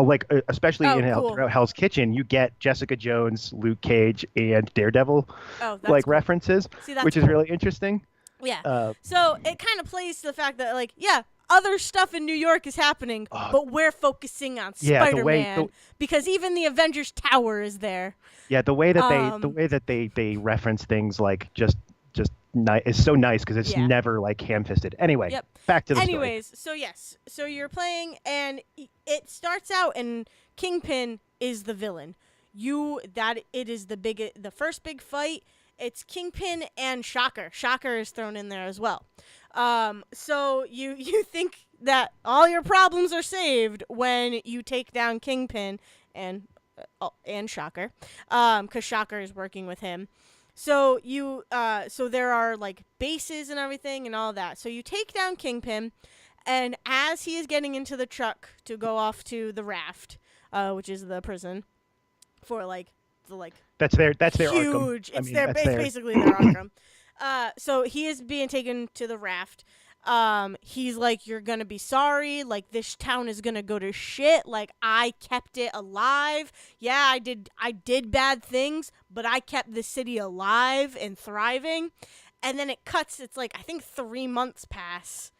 especially throughout Hell's Kitchen, you get Jessica Jones, Luke Cage, and Daredevil references, which is really interesting. Yeah. So it kind of plays to the fact that other stuff in New York is happening, but we're focusing on Spider-Man because even the Avengers Tower is there. Yeah, the way that they reference things like just is so nice because it's never like ham-fisted. Anyway, back to the story. So you're playing and it starts out and Kingpin is the villain. It is the first big fight. It's Kingpin and Shocker. Shocker is thrown in there as well. So you think that all your problems are saved when you take down Kingpin and Shocker, because Shocker is working with him. So so there are like bases and everything and all that. So you take down Kingpin, and as he is getting into the truck to go off to the raft, which is the prison, for that's their huge. Arkham. It's basically their Arkham. So he is being taken to the raft. He's like, you're gonna be sorry, like this town is gonna go to shit, like I kept it alive. Yeah, I did bad things, but I kept the city alive and thriving. And then it cuts, it's like I think 3 months pass,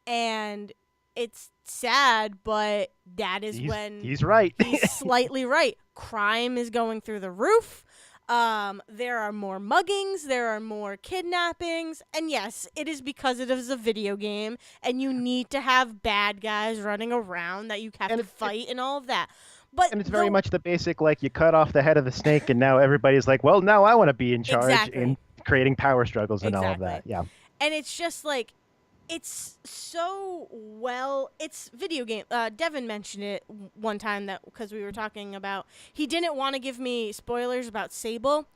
and it's sad, but that is when He's right. he's slightly right. Crime is going through the roof. There are more muggings, there are more kidnappings, and yes, it is because it is a video game, and you need to have bad guys running around that you have And to fight and all of that. But And it's very much the basic, like, you cut off the head of the snake, and now everybody's like, well, now I want to be in charge Exactly. in creating power struggles and all of Exactly. that. Yeah. And it's just like, it's so well. It's video game. Devin mentioned it one time that because we were talking about he didn't want to give me spoilers about Sable,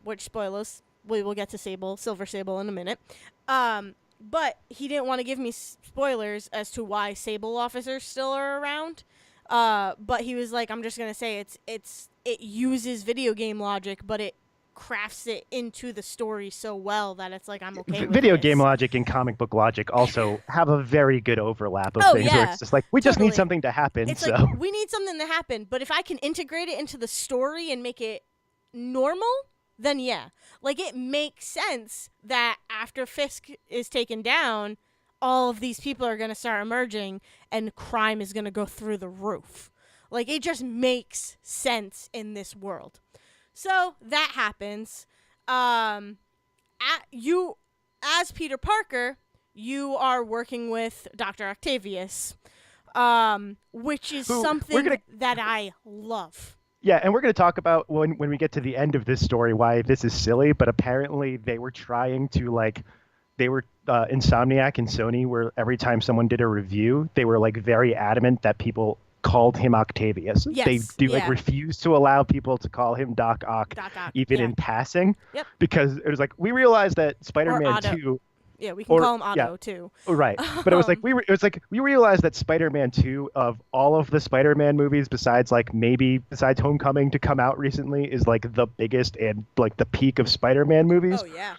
which spoilers we will get to Silver Sable in a minute. But he didn't want to give me spoilers as to why Sable officers still are around. But he was like, I'm just gonna say it uses video game logic, but it crafts it into the story so well that it's like I'm okay with Video this. game logic and comic book logic also have a very good overlap of Oh, things where yeah. it's just like, we just Totally. need something to happen. It's so like we need something to happen, but if I can integrate it into the story and make it normal, then yeah. Like it makes sense that after Fisk is taken down, all of these people are going to start emerging and crime is going to go through the roof. Like it just makes sense in this world. So that happens. You, as Peter Parker, you are working with Dr. Octavius, which is something that I love. Yeah, and we're going to talk about when we get to the end of this story why this is silly, but apparently they were trying to Insomniac and Sony were every time someone did a review, they were like very adamant that people called him Octavius. Yes, They refuse to allow people to call him Doc Ock, even in passing. Yep. Because it was like we realized that Spider-Man 2. Yeah, we can call him Otto too. Right. But it was like we realized that Spider-Man 2 of all of the Spider-Man movies besides Homecoming to come out recently is like the biggest and like the peak of Spider-Man movies. Oh yeah.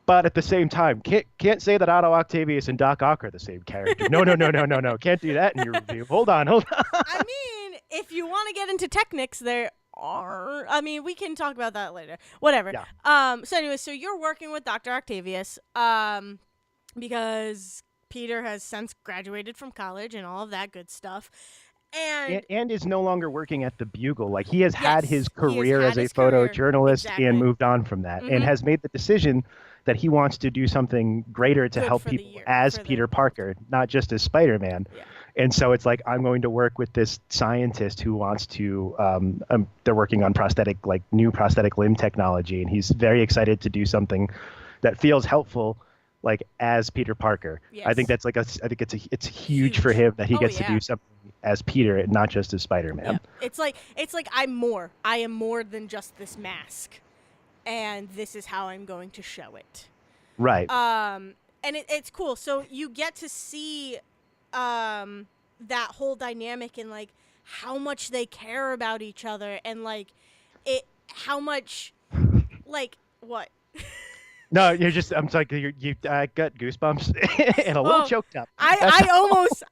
But at the same time, can't say that Otto Octavius and Doc Ock are the same character. No. Can't do that in your review. Hold on. I mean, if you want to get into technics, there are. I mean, we can talk about that later. Whatever. Yeah. So anyway, so you're working with Dr. Octavius, because Peter has since graduated from college and all of that good stuff. And is no longer working at the Bugle. Like he has had his career as a career. photojournalist Exactly. and moved on from that, and has made the decision that he wants to do something greater to help people as Peter Parker, not just as Spider-Man. Yeah. And so it's like, I'm going to work with this scientist who wants to, they're working on new prosthetic limb technology, and he's very excited to do something that feels helpful, like as Peter Parker. Yes. I think that's it's huge for him that he gets to do something as Peter and not just as Spider-Man. Yeah. It's like I am more than just this mask, and this is how I'm going to show it. Right. And it's cool. So you get to see that whole dynamic and like how much they care about each other and like how much like what. No, you're just. I'm like you got goosebumps and a little choked up. I almost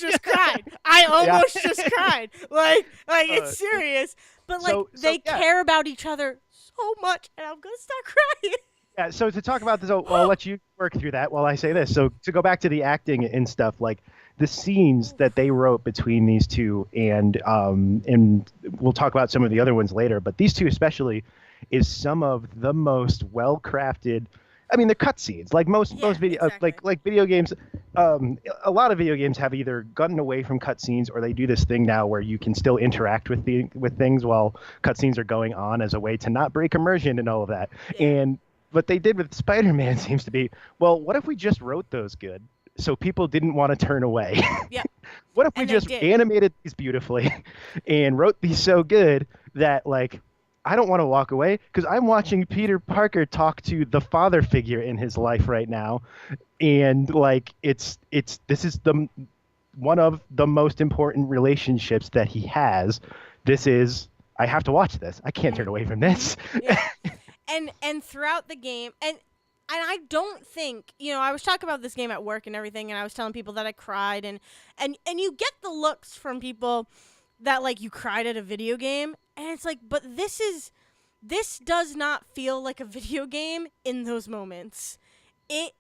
just cried. I almost just cried. Like it's serious. But like they care about each other so much, and I'm gonna start crying. Yeah. So to talk about this, I'll let you work through that while I say this. So to go back to the acting and stuff, like the scenes that they wrote between these two, and we'll talk about some of the other ones later, but these two especially is some of the most well-crafted. I mean, the cutscenes, like most video, exactly. like video games. A lot of video games have either gotten away from cutscenes, or they do this thing now where you can still interact with things while cutscenes are going on as a way to not break immersion and all of that. Yeah. And what they did with Spider-Man seems to be, well, what if we just wrote those good so people didn't want to turn away? Yeah. What if we just animated these beautifully and wrote these so good that like I don't want to walk away because I'm watching Peter Parker talk to the father figure in his life right now, and like this is one of the most important relationships that he has. I have to watch this. I can't turn away from this. Yeah. And throughout the game, and I don't think, I was talking about this game at work and everything, and I was telling people that I cried, and you get the looks from people that like you cried at a video game, and it's like, but this does not feel like a video game in those moments. It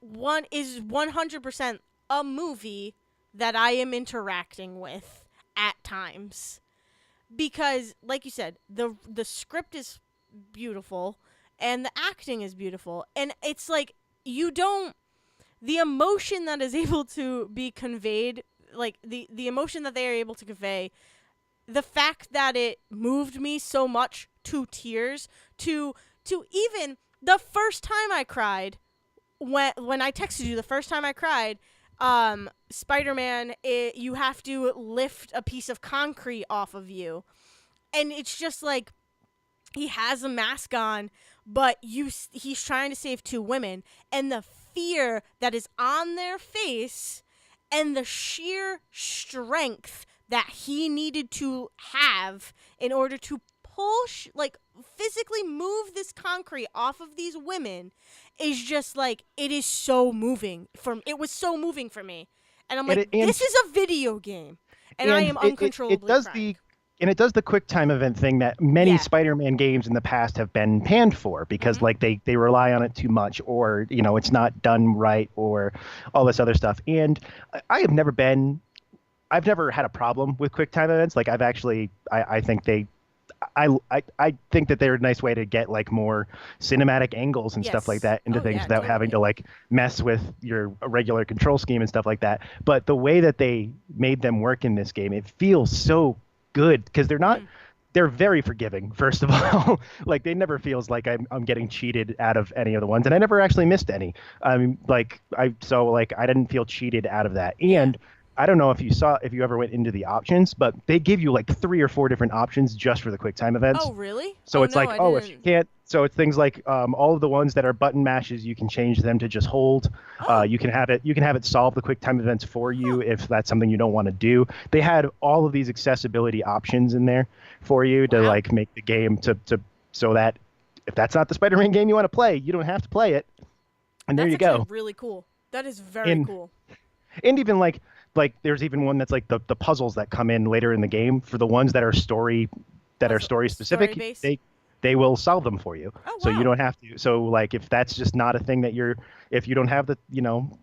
is 100% a movie that I am interacting with at times. Because like you said, the script is beautiful and the acting is beautiful, and it's like the emotion that is able to be conveyed, like the emotion that they are able to convey, the fact that it moved me so much to tears, to even the first time I cried, when I texted you the first time I cried, Spider-Man, you have to lift a piece of concrete off of you, and it's just like, he has a mask on, but he's trying to save two women, and the fear that is on their face and the sheer strength that he needed to have in order to physically move this concrete off of these women is just like, it is so moving. It was so moving for me. And I'm like, this is a video game. And I am uncontrollably crying. And it does the quick time event thing that many Spider-Man games in the past have been panned for, because like they rely on it too much, or it's not done right, or all this other stuff. And I've never had a problem with quick time events. Like I think that they're a nice way to get like more cinematic angles and stuff like that into things without having to like mess with your regular control scheme and stuff like that. But the way that they made them work in this game, it feels so good, because they're very forgiving, first of all. Like, they never feels like I'm getting cheated out of any of the ones, and I never actually missed any. I didn't feel cheated out of that. And I don't know if you ever went into the options, but they give you like 3 or 4 different options just for the quick time events. Oh, really? So it's if you can't, so it's things like all of the ones that are button mashes, you can change them to just hold. You can have it solve the quick time events for you if that's something you don't want to do. They had all of these accessibility options in there for you to like make the game so that if that's not the Spider-Man game you want to play, you don't have to play it. And there you go. That's really cool. That is very cool. And even like there's even one that's like the puzzles that come in later in the game, for the ones that are story specific, they will solve them for you. Oh, wow. So you don't have to. So like, if that's just not a thing that if you don't have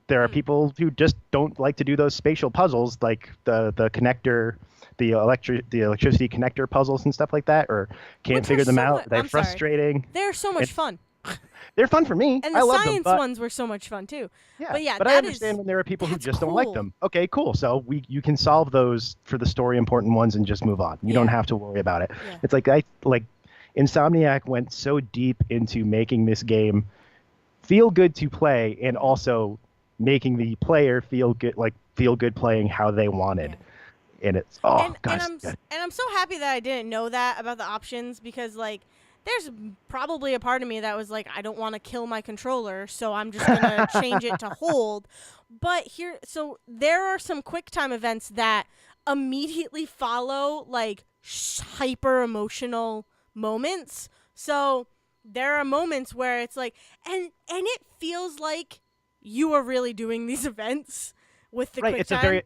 there are people who just don't like to do those spatial puzzles, like the connector, the electricity connector puzzles and stuff like that, or can't figure them out. They're frustrating. They're so much fun. They're fun for me. And the science ones were so much fun too. Yeah, but I understand when there are people who just don't like them. Okay, cool. So you can solve those for the story important ones and just move on. You don't have to worry about it. Yeah. It's like Insomniac went so deep into making this game feel good to play, and also making the player feel good playing how they wanted. And it's and I'm so happy that I didn't know that about the options, because like, there's probably a part of me that was like, I don't want to kill my controller, so I'm just going to change it to hold. But there are some quick time events that immediately follow like hyper emotional moments. So there are moments where it's like, and it feels like you are really doing these events with the quick time.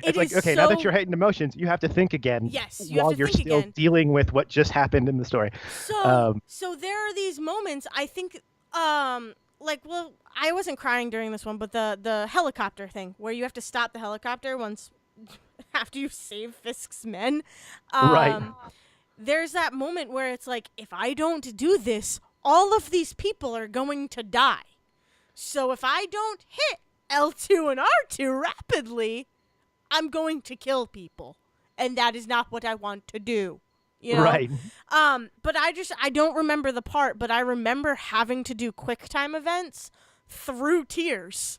It's like, okay, now that you're hitting emotions, you have to think again. Yes, while you're still dealing with what just happened in the story. So there are these moments, I think, I wasn't crying during this one, but the helicopter thing, where you have to stop the helicopter after you save Fisk's men. Right. There's that moment where it's like, if I don't do this, all of these people are going to die. So if I don't hit L2 and R2 rapidly, I'm going to kill people, and that is not what I want to do, Right. But I don't remember the part, but I remember having to do quick time events through tears.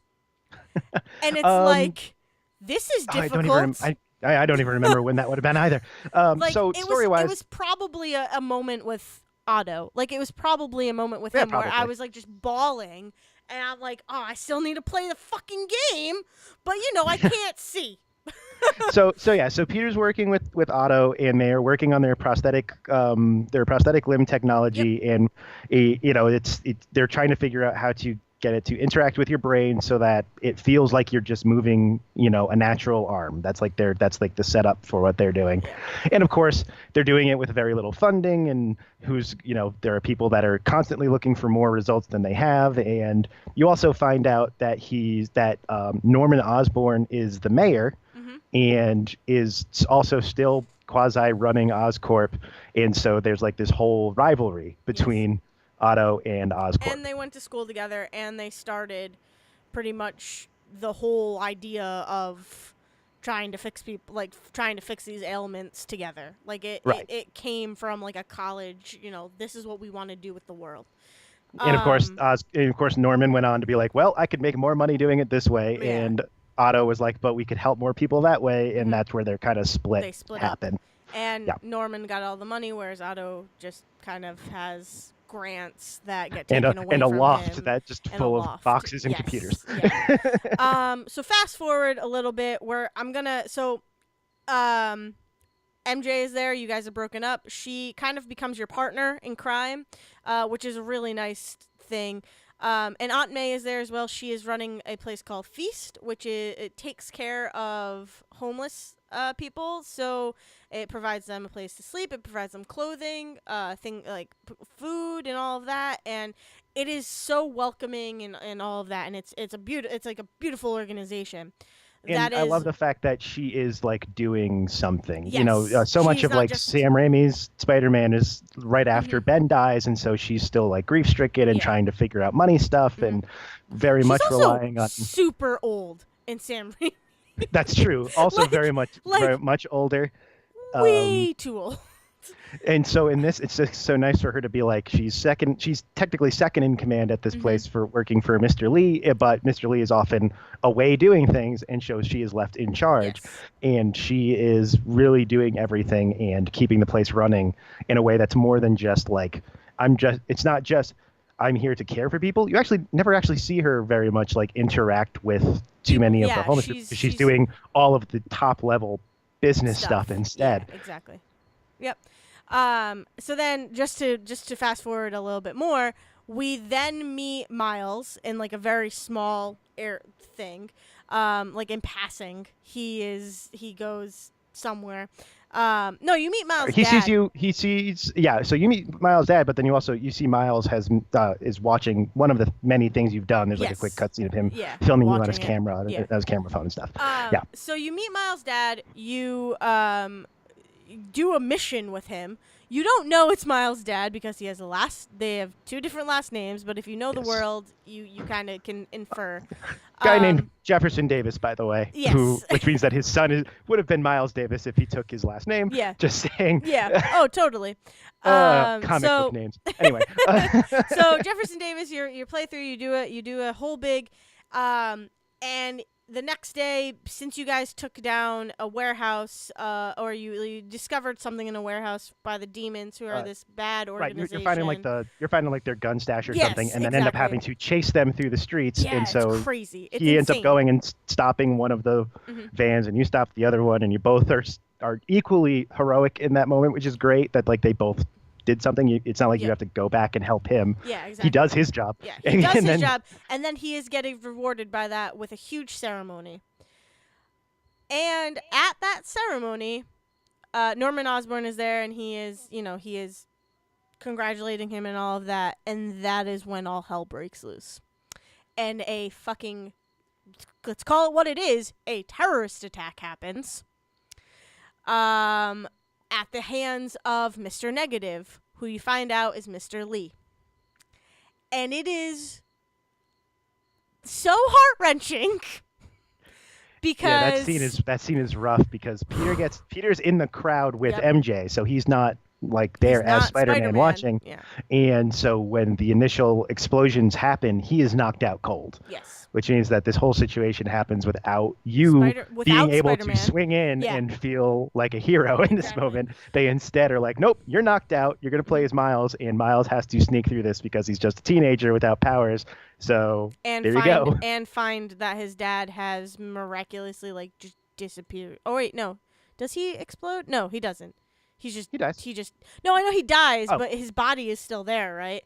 And it's like, this is difficult. I don't even remember when that would have been either. So story-wise, it was probably a moment with Otto. Like, it was probably a moment with him where I was like just bawling, and I'm like, oh, I still need to play the fucking game, but I can't see. So Peter's working with Otto, and they're working on their prosthetic limb technology, and they're trying to figure out how to get it to interact with your brain so that it feels like you're just moving, a natural arm. That's like the setup for what they're doing. Yeah. And of course, they're doing it with very little funding, and there are people that are constantly looking for more results than they have. And you also find out that Norman Osborn is the mayor, and is also still quasi running Oscorp. And so there's like this whole rivalry between Otto and Oscorp. And they went to school together, and they started pretty much the whole idea of trying to fix people, like trying to fix these ailments together. Like it came from like a college, this is what we want to do with the world. And of course, Norman went on to be like, well, I could make more money doing it this way. Yeah. And Otto was like, but we could help more people that way. And that's where their kind of They split happened. up. And Norman got all the money, whereas Otto just kind of has grants that get taken away from him. And a loft that just full of boxes and computers. Yeah. So fast forward a little bit where MJ is there. You guys are broken up. She kind of becomes your partner in crime, which is a really nice thing. And Aunt May is there as well. She is running a place called Feast, it takes care of homeless people. So it provides them a place to sleep. It provides them clothing, food and all of that. And it is so welcoming and all of that. And it's like a beautiful organization. And I love the fact that she is like doing something. Yes. So much of like Sam Raimi's Spider-Man is right after Ben dies, and so she's still like grief-stricken and trying to figure out money stuff and very much relying on. Super old in Sam Raimi. That's true. Also very much older. Way too old. And so in this, it's just so nice for her to be like, she's technically second in command at this place for working for Mr. Lee, but Mr. Lee is often away doing things, and so she is left in charge. Yes. And she is really doing everything and keeping the place running in a way that's more than just like, it's not just, I'm here to care for people. You never actually see her very much like interact with too many of the homeless people. She's doing all of the top level business stuff instead. Yeah, exactly. Yep. So then just to fast forward a little bit more, we then meet Miles in like a very small thing. Like in passing. He goes somewhere. No, you meet Miles' dad. So you meet Miles' dad, but then you see Miles is watching one of the many things you've done. There's like a quick cutscene of him filming you on his camera, his camera phone and stuff. So you meet Miles' dad, you do a mission with him. You don't know it's Miles' dad because they have two different last names, but if you know the world, you kind of can infer. Guy named Jefferson Davis, by the way. Yes. Which means that his son would have been Miles Davis if he took his last name. Yeah. Just saying. Yeah. Oh, totally. Comic book names. Anyway. So Jefferson Davis, your playthrough, you do a whole big, and the next day, since you guys took down a warehouse, or you discovered something in a warehouse by the demons, who are this bad organization. Right, you're finding like their gun stash or something, and then exactly. end up having to chase them through the streets. Yeah, and so it's crazy. It's he ends insane. up going and stopping one of the vans, and you stop the other one, and you both are equally heroic in that moment, which is great. That like they both did something. It's not like you have to go back and help him. Yeah, exactly. He does his job. Yeah, he does his job, and then he is getting rewarded by that with a huge ceremony. And at that ceremony, Norman Osborn is there, and he is congratulating him and all of that, and that is when all hell breaks loose. And a fucking, let's call it what it is, a terrorist attack happens. At the hands of Mr. Negative, who you find out is Mr. Lee. And it is so heart-wrenching because that scene is rough because Peter's in the crowd with MJ, so he's not like there as Spider-Man watching. Yeah. And so when the initial explosions happen, he is knocked out cold. Yes. Which means that this whole situation happens without you being able to swing in and feel like a hero in this moment. They instead are like, nope, you're knocked out. You're going to play as Miles, and Miles has to sneak through this because he's just a teenager without powers. So there you go. And find that his dad has miraculously just disappeared. Oh, wait, no. Does he explode? No, he doesn't. He dies. No, I know he dies, but his body is still there, right?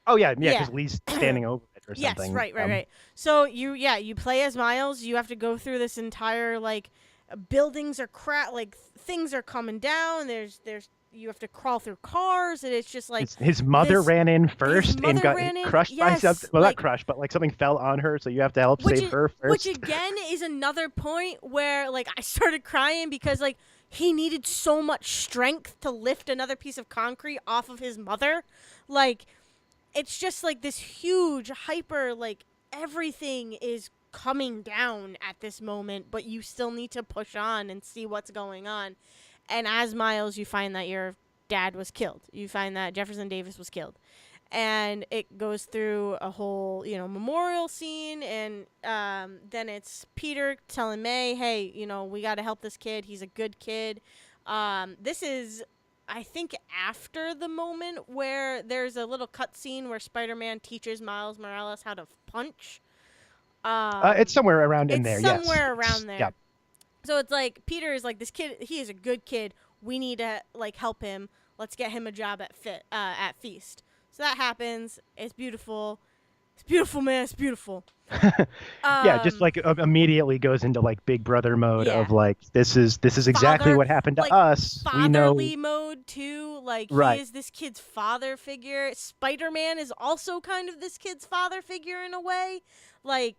Oh, yeah, because Lee's standing over it. or Yes, something. right. So you play as Miles. You have to go through this entire like buildings are like things are coming down. There's you have to crawl through cars, and it's just like His mother this. ran in His first and mother got ran in. crushed by something. Yes, Well, not like crushed, but like something fell on her, so you have to help save her which first. again is another point where like I started crying because like he needed so much strength to lift another piece of concrete off of his mother. Like it's just like this huge hyper like everything is coming down at this moment, but you still need to push on and see what's going on. And as Miles, you find that your dad was killed. You find that Jefferson Davis was killed. And it goes through a whole, memorial scene, and then it's Peter telling May, "Hey, we got to help this kid. He's a good kid." This is, I think, after the moment where there's a little cutscene where Spider-Man teaches Miles Morales how to punch. It's somewhere around in It's there. Yes. somewhere around there. Yeah. So it's like Peter is like, this kid. He is a good kid. We need to like help him. Let's get him a job at Feast. So that happens. It's beautiful. It's beautiful, man. It's beautiful. Yeah, just like immediately goes into like Big Brother mode Yeah. of like this is exactly what happened to like, us. We know. Fatherly mode too. Like Right. he is this kid's father figure. Spider-Man is also kind of this kid's father figure in a way. Like,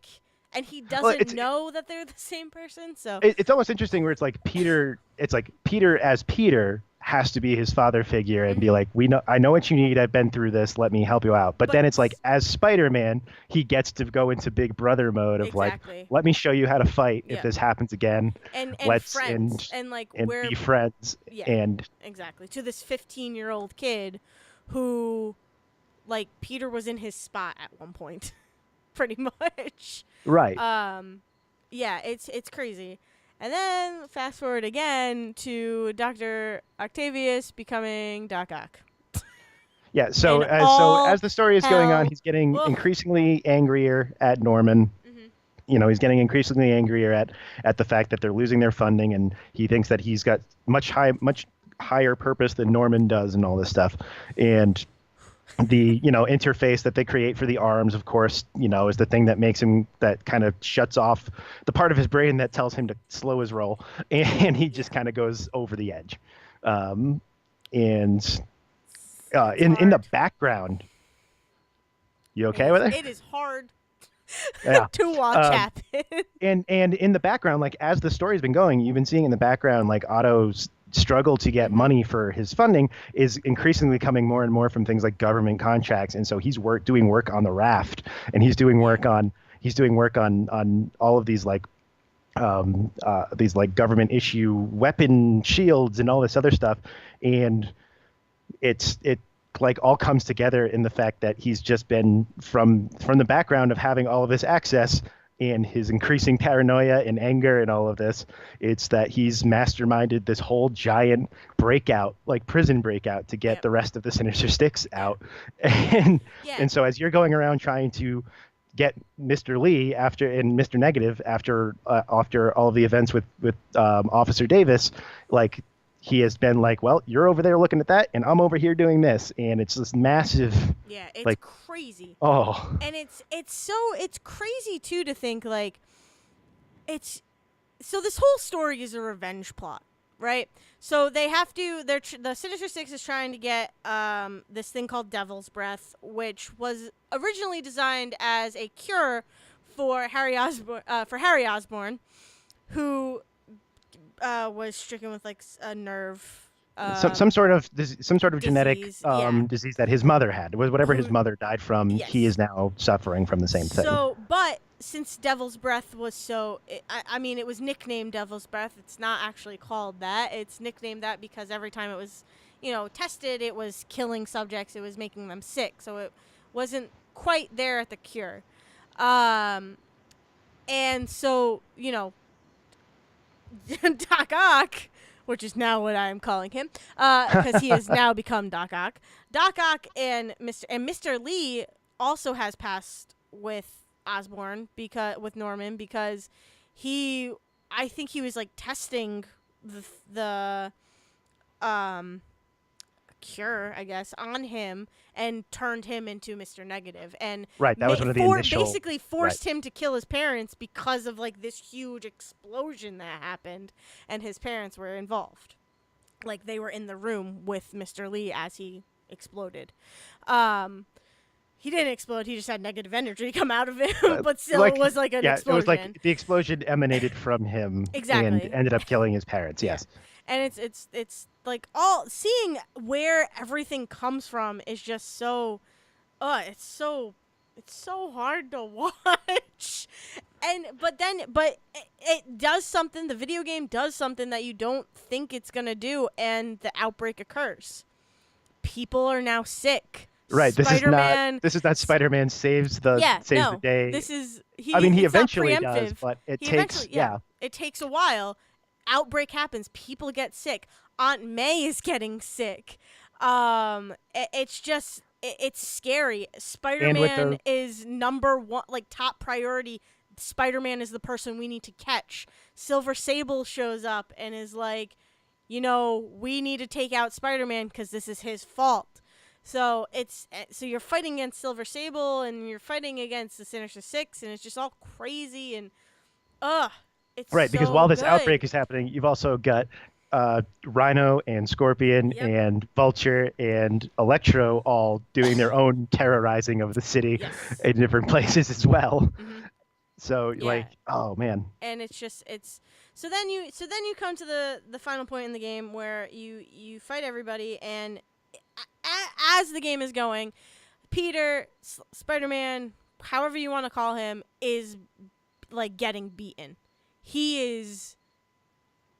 and he doesn't know that they're the same person. So it's almost interesting where it's like Peter. It's like Peter as Peter has to be his father figure and be like, I know what you need. I've been through this. Let me help you out. But then it's like, as Spider-Man, he gets to go into Big Brother mode of like, let me show you how to fight if this happens again. And let's friends and like we're be friends. Yeah, and exactly, to this 15-year-old kid who, like, Peter was in his spot at one point, pretty much. Right. Yeah, it's crazy. And then fast forward again to Dr. Octavius becoming Doc Ock. Yeah, so as the story is going on, he's getting increasingly angrier at Norman. Mm-hmm. He's getting increasingly angrier at the fact that they're losing their funding, and he thinks that he's got much higher purpose than Norman does and all this stuff. And the interface that they create for the arms, of course, is the thing that makes him, that kind of shuts off the part of his brain that tells him to slow his roll, and he just kind of goes over the edge. And in the background, you okay with it? It is hard yeah. to watch happen. And in the background, like as the story's been going, you've been seeing in the background like Otto's struggle to get money for his funding is increasingly coming more and more from things like government contracts, and so he's doing work on the raft, and he's doing work on all of these like government issue weapon shields and all this other stuff, and it like all comes together in the fact that he's just been from the background of having all of this access and his increasing paranoia and anger and all of this. It's that he's masterminded this whole giant breakout, like prison breakout, to get the rest of the Sinister Six out. And so as you're going around trying to get Mr. Lee and Mr. Negative after all of the events with Officer Davis, like he has been like, well, you're over there looking at that, and I'm over here doing this, and it's this massive. Yeah, it's like, crazy. Oh, and it's crazy too to think like it's so this whole story is a revenge plot, right? So they have to. The Sinister Six is trying to get this thing called Devil's Breath, which was originally designed as a cure for Harry Osborn, who was stricken with like a nerve. Some sort of genetic disease, disease that his mother had. Whatever his mother died from, he is now suffering from the same thing. So, but since Devil's Breath was it was nicknamed Devil's Breath. It's not actually called that. It's nicknamed that because every time it was, tested, it was killing subjects. It was making them sick. So it wasn't quite there at the cure. And so, Doc Ock, which is now what I'm calling him, because he has now become Doc Ock. Doc Ock and Mr. Lee also has passed with Osborn with Norman, because I think he was like testing the cure, I guess, on him and turned him into Mr. Negative and Right. That was one of the initial. basically Right. forced him to kill his parents because of like this huge explosion that happened and his parents were involved. Like they were in the room with Mr. Lee as he exploded. Um, he didn't explode. He just had negative energy come out of him, but still, it Like, was like an yeah, it was explosion. like the explosion emanated from him and Exactly. ended up killing his parents. Yeah. Yes. And it's like all seeing where everything comes from is just so it's so hard to watch. And but it does something, the video game does something that you don't think it's going to do, and the outbreak occurs. People are now sick. Right. Spider-Man. This is not Spider-Man saves the Yeah, saves the no. day. This is I mean, he it's not eventually does, preemptive. but it He takes eventually, yeah. It takes a while. Outbreak happens. People get sick. Aunt May is getting sick. It's just it's scary. and with Spider-Man the is number one, like top priority. Spider-Man is the person we need to catch. Silver Sable shows up and is like, we need to take out Spider-Man because this is his fault. So so you're fighting against Silver Sable and you're fighting against the Sinister Six, and it's just all crazy and it's right, because so while this good. outbreak is happening, you've also got Rhino and Scorpion Yep. and Vulture and Electro all doing their own terrorizing of the city Yes. in different places as well. Mhm. So Yeah. oh man. And it's so then you come to the final point in the game where you fight everybody, and as the game is going, Peter, Spider-Man, however you want to call him, is like getting beaten.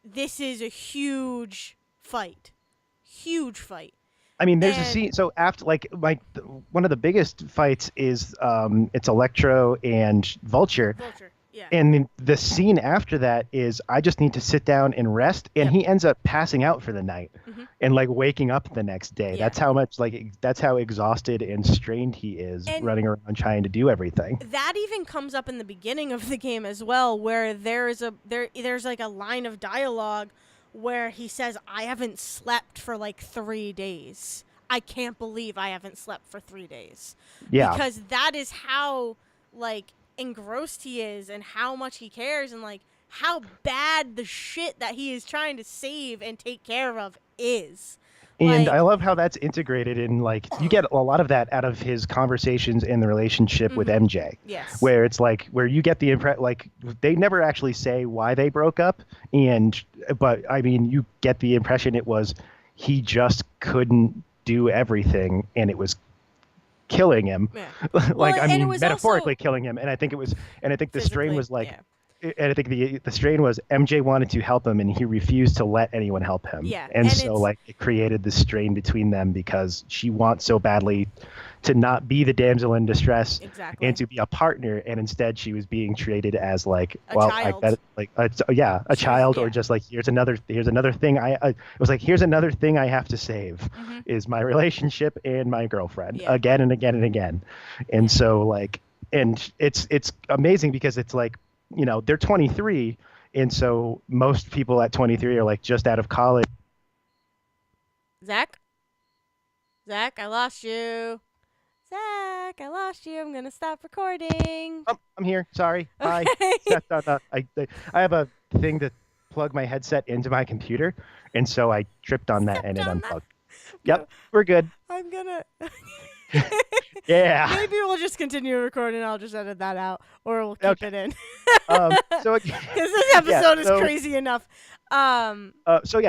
This is a huge fight. Huge fight. I mean, there's a And scene. So after, one of the biggest fights is it's Electro and Vulture, Vulture. Yeah. and the scene after that is I just need to sit down and rest, and Yep. he ends up passing out for the night, Mhm. and like waking up the next day. Yeah. That's how exhausted and strained he is And running around trying to do everything. that even comes up in the beginning of the game as well, where there's like a line of dialogue where he says, I haven't slept for like 3 days. I can't believe I haven't slept for 3 days. Yeah. Because that is how like engrossed he is and how much he cares, and like how bad the shit that he is trying to save and take care of is. And Like, I love how that's integrated in, like, you get a lot of that out of his conversations in the relationship with MJ, yes. where it's like, where you get the impression, like, they never actually say why they broke up. But I mean, you get the impression it was he just couldn't do everything and it was killing him. Yeah. Like, Well, I and it mean, was metaphorically also killing him. And I think the strain physically, was like, yeah. and I think the strain was MJ wanted to help him and he refused to let anyone help him. Yeah, And and so it's- like it created this strain between them because she wants so badly to not be the damsel in distress Exactly. and to be a partner, and instead she was being treated as like, A well, child. a child, or yeah. just like here's another thing it was like, here's another thing I have to save, Mhm. is my relationship and my girlfriend, Yeah. again and again and again. And so like, and it's amazing because it's like, they're 23, and so most people at 23 are like just out of college. Zach, I lost you. Zach, I lost you. I'm gonna stop recording. Oh, I'm here. Sorry. Hi. Okay. I have a thing to plug my headset into my computer, and so I tripped on that and it Stepped on that. unplugged. Yep, we're good. I'm gonna. Yeah. Maybe we'll just continue recording. I'll just edit that out, or we'll keep Okay. it in. So Because this episode is so- crazy enough. So like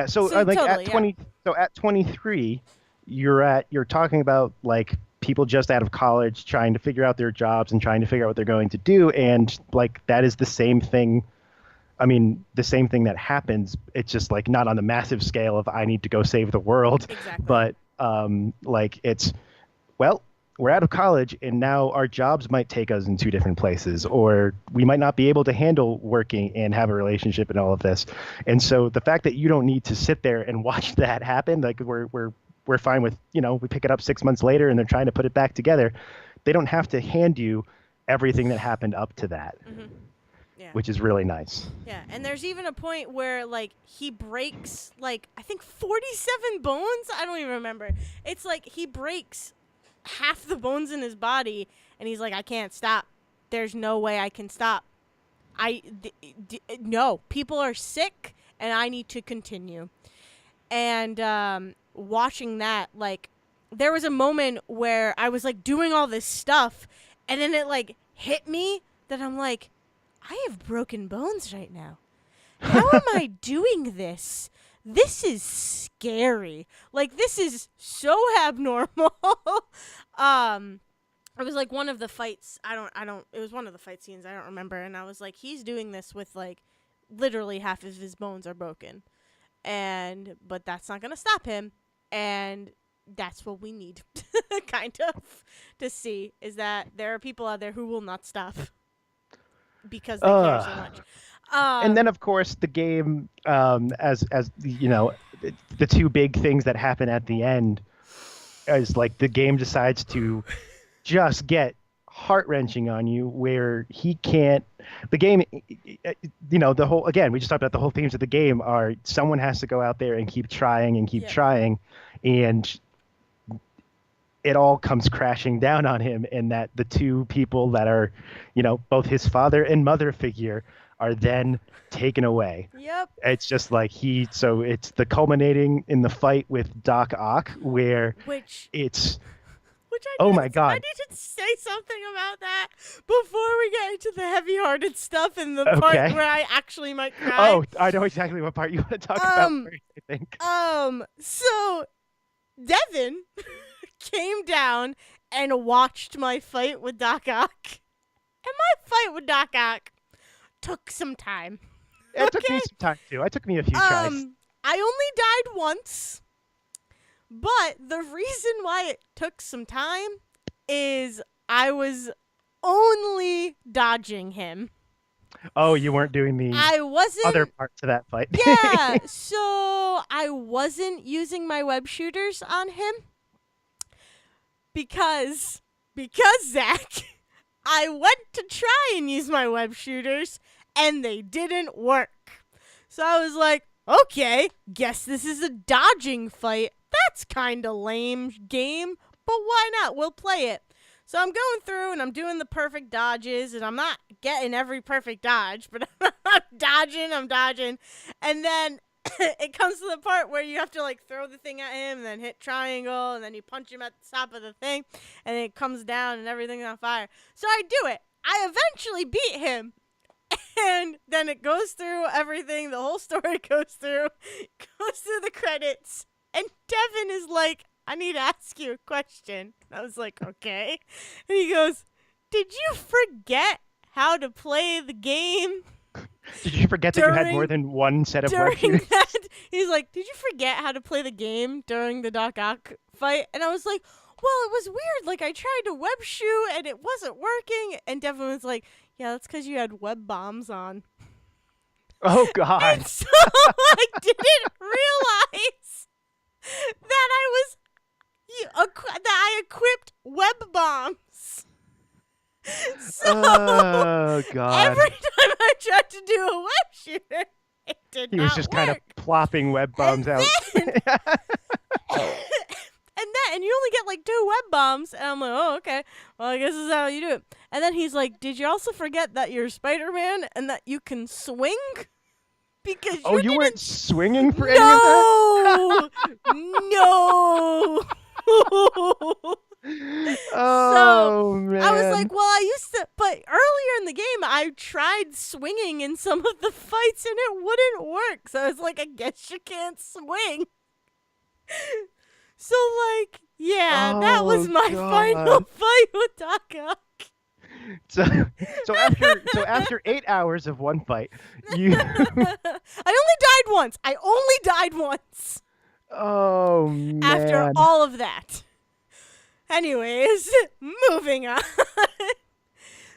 totally, at 20, so at 23, you're talking about like people just out of college trying to figure out their jobs and trying to figure out what they're going to do, and like that is the same thing. I mean, the same thing that happens. It's just like not on the massive scale of I need to go save the world, Exactly. but like it's, well, we're out of college and now our jobs might take us in two different places, or we might not be able to handle working and have a relationship and all of this. And so the fact that you don't need to sit there and watch that happen, like we're fine with, we pick it up 6 months later and they're trying to put it back together. They don't have to hand you everything that happened up to that. Mhm. Yeah. Yeah. which is really nice. Yeah, and there's even a point where like he breaks like I think 47 bones. I don't even remember. It's like he breaks half the bones in his body, and he's like, I can't stop. There's no way I can stop. No, people are sick, and I need to continue. And watching that, like, there was a moment where I was like doing all this stuff, and then it like hit me that I'm like, I have broken bones right now. How am I doing this? This is scary. Like, this is so abnormal. It was like one of the fights. It was one of the fight scenes. I don't remember. And I was like, he's doing this with like literally half of his bones are broken. But that's not going to stop him. And that's what we need kind of to see, is that there are people out there who will not stop because they care so much. And then, of course, the game, as you know, the two big things that happen at the end is like the game decides to just get heart-wrenching on you, where he can't. The game, you know, the whole, again, we just talked about the whole themes of the game are someone has to go out there and keep trying and keep trying, and it all comes crashing down on him, and that the two people that are, you know, both his father and mother figure are then taken away. Yep. It's just like so it's the culminating in the fight with Doc Ock, where oh my God. I need to say something about that before we get into the heavy-hearted stuff and the part where I actually might cry. Oh, I know exactly what part you want to talk about first, I think. So Devin came down and watched my fight with Doc Ock. And my fight with Doc Ock took some time. It took me some time, too. It took me a few tries. I only died once. But the reason why it took some time is I was only dodging him. Oh, you weren't doing the other part to that fight. Yeah, so I wasn't using my web shooters on him because Zach, I went to try and use my web shooters and they didn't work. So I was like, okay, guess this is a dodging fight. That's kind of lame game, but why not? We'll play it. So I'm going through and I'm doing the perfect dodges, and I'm not getting every perfect dodge, but I'm dodging. And then it comes to the part where you have to like throw the thing at him and then hit triangle, and then you punch him at the top of the thing, and it comes down and everything's on fire. So I do it. I eventually beat him. And then it goes through everything. The whole story goes through the credits. And Devin is like, I need to ask you a question. I was like, okay. And he goes, did you forget how to play the game? Did you forget that you had more than one set of web shooters? He's like, did you forget how to play the game during the Doc Ock fight? And I was like, well, it was weird. Like, I tried to web shoot and it wasn't working. And Devin was like, yeah, that's because you had web bombs on. Oh, God. And so I didn't realize that I equipped web bombs. So oh, God. every time I tried to do a web shooter, it did not work. He was just kind of plopping web bombs out. And you only get like 2 web bombs, and I'm like, oh, okay. Well, I guess this is how you do it. And then he's like, did you also forget that you're Spider-Man and that you can swing? Because you weren't swinging for any of that? No! Oh, man. I was like, well, I used to, but earlier in the game, I tried swinging in some of the fights, and it wouldn't work. So I was like, I guess you can't swing. So, like, yeah, that was my final fight with Doc Ock. So after 8 hours of one fight, you I only died once. Oh, man. After all of that. Anyways, moving on.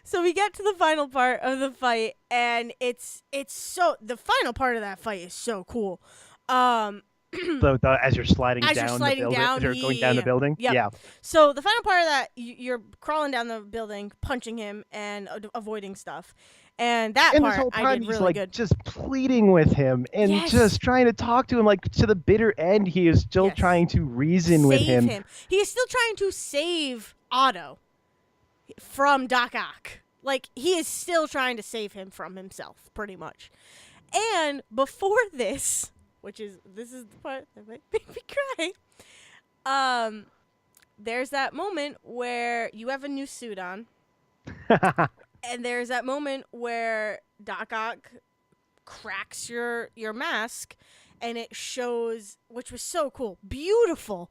So we get to the final part of the fight, and it's so, the final part of that fight is so cool. As you're sliding down the building, or going down the building. Yep. Yeah. So the final part of that, you're crawling down the building, punching him, and avoiding stuff. And that And this part whole I time did he's really like good. just pleading with him and Yes. just trying to talk to him, like to the bitter end he is still Yes. trying to reason with Save him. him. He is still trying to save Otto from Doc Ock. Like, he is still trying to save him from himself, pretty much. And before this, this is the part that might make me cry. Um, there's that moment where you have a new suit on, and there's that moment where Doc Ock cracks your mask, and it shows, which was so cool, beautiful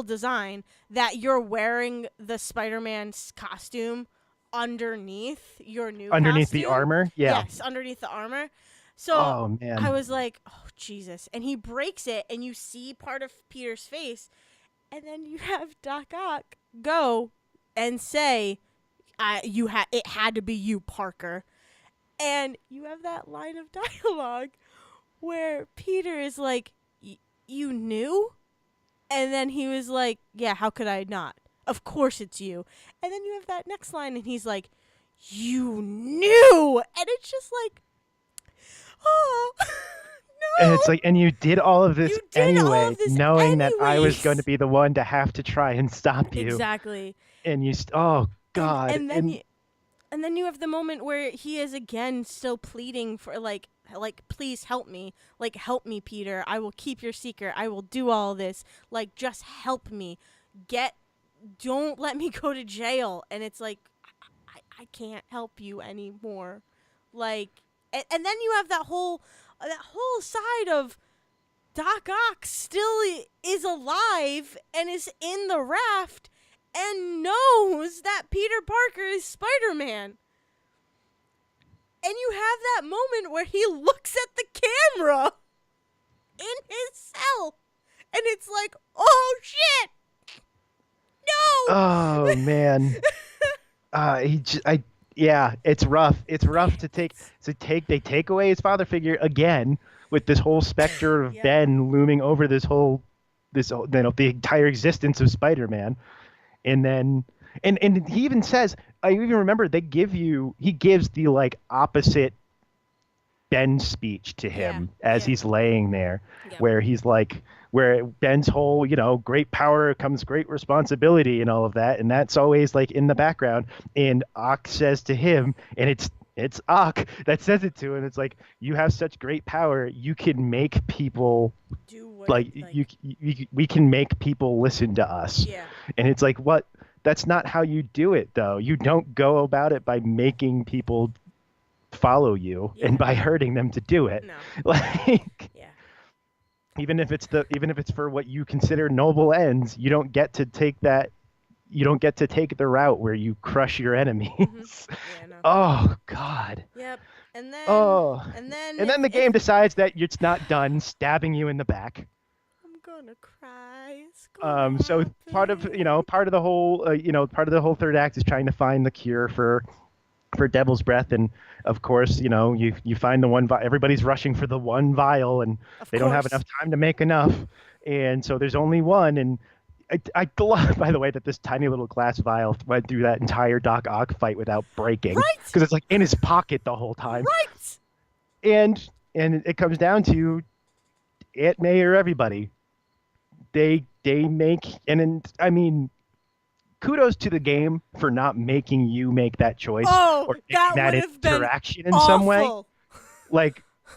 design, that you're wearing the Spider-Man's costume underneath your new Underneath the costume. armor. Yeah. Yes, underneath the armor. So Oh I man. was like, oh Jesus. And he breaks it, and you see part of Peter's face, and then you have Doc Ock go and say, it had to be you, Parker. And you have that line of dialogue where Peter is like, you knew? And then he was like, yeah, how could I not? Of course it's you. And then you have that next line, and he's like, you knew. And it's just like, oh, And it's no. like, and you did all of this You did all anyway, of this knowing that I was going to anyways. be the one to have to try and stop you. Exactly. And oh And God. and then and then you have the moment where he is again still pleading for like please help me, like help me, Peter, I will keep your secret, I will do all this, like just help me, get don't let me go to jail. And it's like, I can't help you anymore, like, and then you have that whole side of Doc Ock still is alive and is in the raft and knows that Peter Parker is Spider-Man. And you have that moment where he looks at the camera in his cell, and it's like, oh shit, no. Oh man. Yeah, it's rough. It's rough to take. It's- They take away his father figure again with this whole specter of yeah, Ben looming over the entire existence of Spider-Man. And then and he even says, I even remember he gives the like opposite Ben speech to yeah, him as yeah, he's laying there, yep, where he's like, where Ben's whole, great power comes great responsibility and all of that, and that's always like in the background. And Ock says to him, and it's Ock that says it to him. It's like, you have such great power, you can make people do what like we can make people listen to us. yeah, And it's like, what? That's not how you do it, though. You don't go about it by making people follow you yeah, and by hurting them to do it. no, Like, yeah, even if it's for what you consider noble ends, you don't get to take that. You don't get to take the route where you crush your enemies. yeah, no, Oh God. yep. And then Oh. and then And then the if game decides that it's not done, stabbing you in the back. I'm gonna cry. It's gonna So happen. part of the whole third act is trying to find the cure for Devil's Breath, and of course, you find the one. Everybody's rushing for the one vial, and Of they don't have course. enough time to make enough, and so there's only one. And I love, by the way, that this tiny little glass vial went through that entire Doc Ock fight without breaking, Right! because it's like in his pocket the whole time, Right! and it comes down to Aunt May or everybody. They make I mean, kudos to the game for not making you make that choice Oh, or that making that would have been interaction in some way. awful.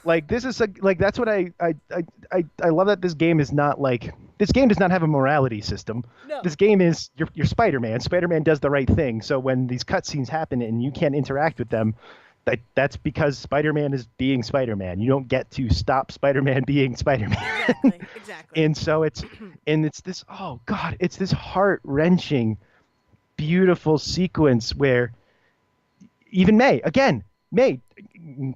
Like this is like that's what I love, that this game is not like, this game does not have a morality system. No. This game is, you're Spider-Man. Spider-Man does the right thing. So when these cutscenes happen and you can't interact with them, that's because Spider-Man is being Spider-Man. You don't get to stop Spider-Man being Spider-Man. Exactly. And so it's this, oh God, it's this heart-wrenching, beautiful sequence where even May,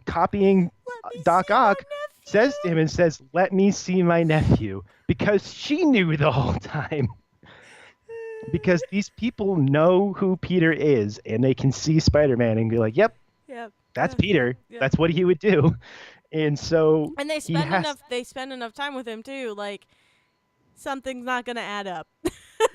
copying Let me Doc see my Ock, says to him and says, "Let me see my nephew," because she knew the whole time. Because these people know who Peter is, and they can see Spider-Man and be like, "Yep, Yep. that's Peter. Yep. That's what he would do." And so And they he spend has enough time with him too. Like, something's not gonna add up.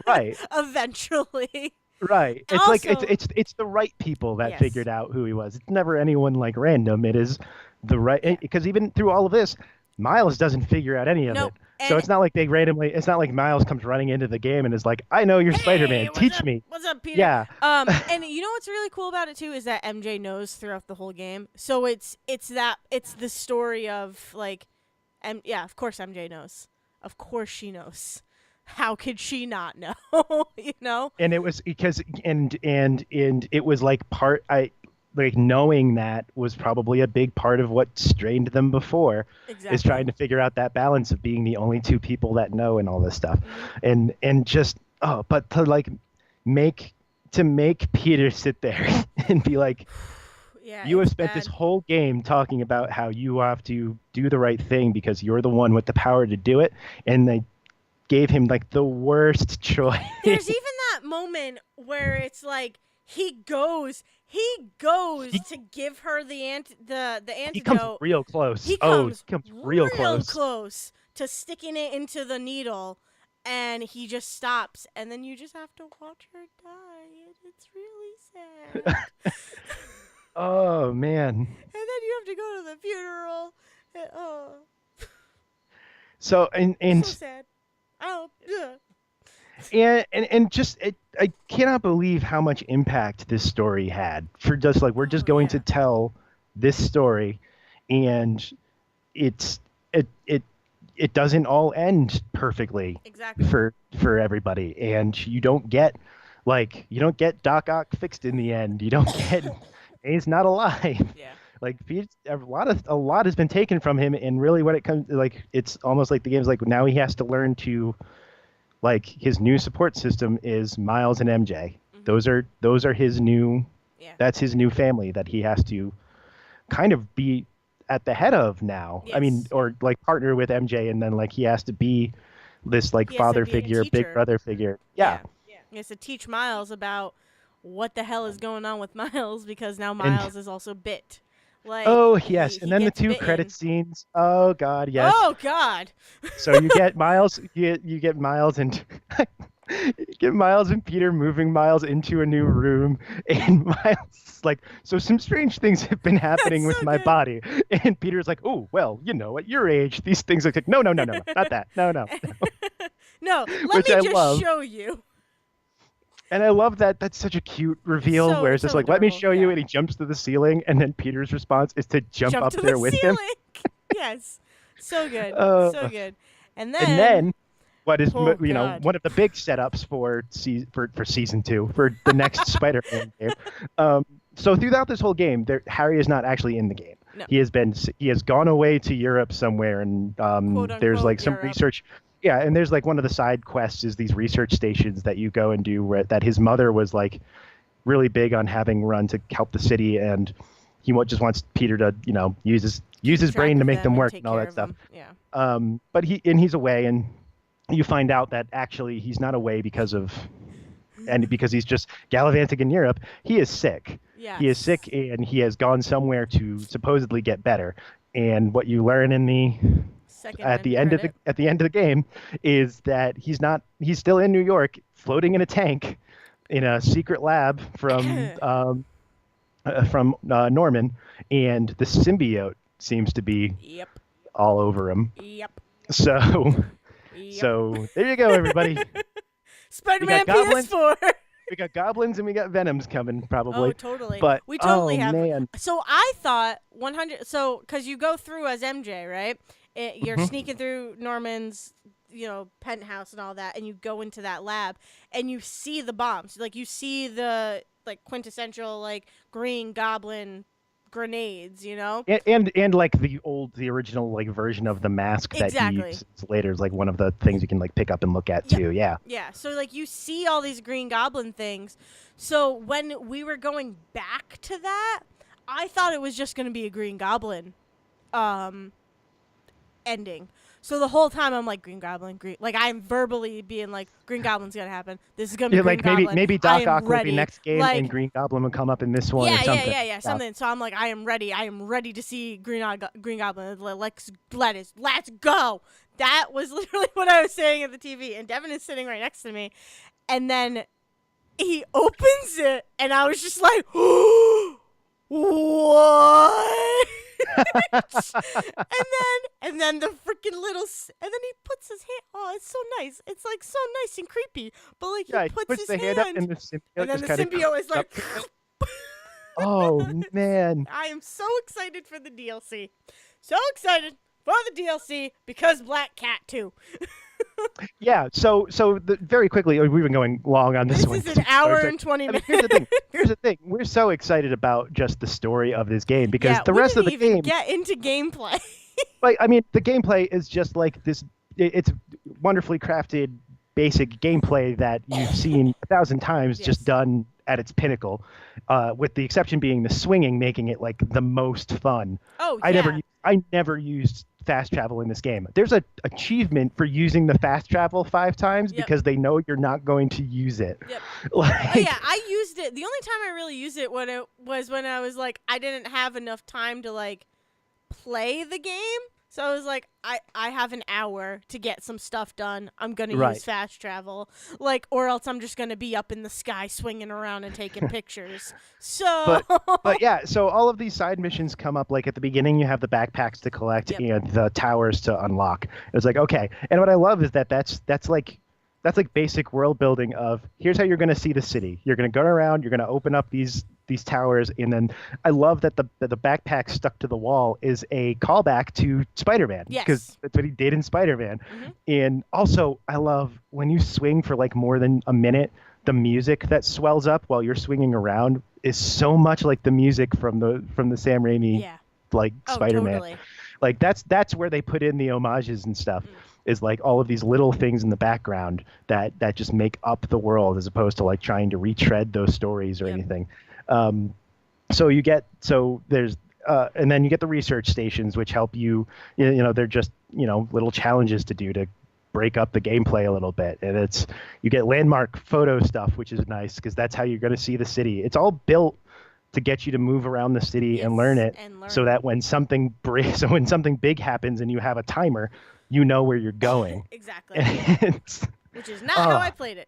right. Eventually. Right. It's like Also, it's the right people that yes, figured out who he was. It's never anyone like random. It is the right yeah, because even through all of this, Miles doesn't figure out any of nope. it. So And it's not like they randomly. It's not like Miles comes running into the game and is like, "I know you're hey, Spider-Man. Teach me." what's up, Peter? Yeah. And you know what's really cool about it too is that MJ knows throughout the whole game. So it's the story of like, yeah, of course MJ knows. Of course she knows. How could she not know? you know And it was because and it was like part I like knowing that was probably a big part of what strained them before is exactly. trying to figure out that balance of being the only two people that know and all this stuff Hmm. and just but to like make make Peter sit there and be like Yeah, you have it's spent this bad. whole game talking about how you have to do the right thing because you're the one with the power to do it and they gave him like the worst choice. There's even that moment where it's like he goes to give her the He comes antidote. real close. He Oh, he comes comes real real close. close to sticking it into the needle, and he just stops, and then you just have to watch her die, and it's really sad. Oh man. And then you have to go to the funeral. Oh, So so sad. Oh, ugh. and just I cannot believe how much impact this story had for just like we're just Oh going to yeah, tell this story and it's it it doesn't all end perfectly exactly. for everybody and you don't get Doc Ock fixed in the end. You don't get he's not alive. Yeah. Like a lot has been taken from him, and really, when it comes like it's almost like the game's like now he has to learn to like his new support system is Miles and MJ. Mhm. Those are his new Yeah. that's his new family that he has to kind of be at the head of now. I mean, Yes. or like partner with MJ, and then like he has to be this like He has to father be a figure, big teacher. brother figure. Yeah, Yeah. He has to teach Miles about what the hell is going on with Miles because now and Miles is also bit. Like oh he yes, and he then the gets two credit bitten. scenes. Oh God, yes. Oh God. So you get Miles, you get Miles and you get Miles and Peter moving Miles into a new room, and Miles like, so some strange things have been That's happening so with my good. body, and Peter's like, oh well, you know, at your age, these things are like, no, no, no, no, no, not that, no, no, No, let which me I just love. show you. And I love that. That's such a cute It's reveal where so it's just so like, let me adorable. show you. Yeah. And he jumps to the ceiling. And then Peter's response is to jump Jump up to the there with him. ceiling. Yes. So good. So Uh, good. And and then then what is oh God. one of the big setups for season two for the next Spider-Man game. So throughout this whole game, Harry is not actually in the game. No. He has gone away to Europe somewhere, and Quote there's unquote like some Europe. research. Yeah, and there's like one of the side quests is these research stations that you go and do that his mother was like really big on having run to help the city, and just wants Peter to use Keep his track brain to of make them them and work take and all care that of stuff. them. Yeah. But he's away, and you find out that actually he's not away because he's just gallivanting in Europe. He is sick. He is Yes. sick, and he has gone somewhere to supposedly get better. And what you learn in the Second end credit. at the end of the game is that he's still in New York, floating in a tank in a secret lab from Norman, and the symbiote seems to be Yep. all over him. Yep. So Yep. so there you go, everybody. We got Spider-Man goblins, PS4. we got goblins, and we got venoms coming Oh, probably. totally. But We oh totally have. man, So I thought 100. So because you go through as MJ, right? You're hmm sneaking through Norman's, penthouse and all that, and you go into that lab, and you see the bombs. Like you see the like quintessential like Green Goblin grenades. and like the original like version of the mask that he Exactly. uses later is like one of the things you can like pick up and look at Yeah. too. Yeah. Yeah. So like you see all these Green Goblin things. So when we were going back to that, I thought it was just going to be a Green Goblin um ending. So the whole time I'm like Green Goblin, Green, like I'm verbally being like Green Goblin's going to happen. This is going to be Yeah, Green like maybe Goblin. maybe I Doc am Ock will be ready. next game, and Like Green Goblin will come up in this one or yeah, yeah, something. yeah, yeah, Yeah. something. So I'm like I am ready. I am ready to see Green Goblin. Let's go. That was literally what I was saying at the TV, and Devin is sitting right next to me. And then he opens it, and I was just like, what? and then the freaking and then he puts his hand. Oh, it's so nice. It's like so nice and creepy. But like he Yeah, he puts puts his the hand up, hand, and the and symbiote then just the kind of symbiote is like. Oh man. I am so excited for the DLC. So excited for the DLC because Black Cat too. Yeah. Very quickly, we've been going long on this one. This is an hour and 20 I mean, minutes. here's the thing. Here's the thing. We're so excited about just the story of this game because Yeah, the we rest of didn't the even game, get into gameplay. like, I mean, the gameplay is just like this. It's wonderfully crafted, basic gameplay that you've seen 1,000 times, Yes. just done at its pinnacle, with the exception being the swinging, making it like the most fun. Oh, I yeah. never used fast travel in this game. There's a achievement for using the fast travel 5 times Yep. because they know you're not going to use it. Yep. Like, Oh, yeah, I used it. The only time I really used it was when I was like, I didn't have enough time to like play the game. So I was like, I have an hour to get some stuff done. I'm going to Right. use fast travel. Like, or else I'm just going to be up in the sky swinging around and taking pictures. So. But yeah, so all of these side missions come up. Like at the beginning, you have the backpacks to collect Yep. and the towers to unlock. It's like, okay. And what I love is that's like basic world building of here's how you're going to see the city. You're going to go around, you're going to open up these towers, and then I love that the backpack stuck to the wall is a callback to Spider-Man. Yes. Because that's what he did in Spider-Man. Mhm. And also, I love when you swing for like more than a minute, the music that swells up while you're swinging around is so much like the music from the Sam Raimi Yeah. like Oh, Spider-Man. totally. Like that's where they put in the homages and stuff. Is like all of these little things in the background that just make up the world as opposed to like trying to retread those stories or Yep. anything. There's and then you get the research stations which help you. You know, they're just little challenges to do to break up the gameplay a little bit, and you get landmark photo stuff, which is nice because that's how you're going to see the city. It's all built to get you to move around the city and learn it, so that when something big happens and you have a timer, you know where you're going. Exactly. Which is not Oh. how I played it.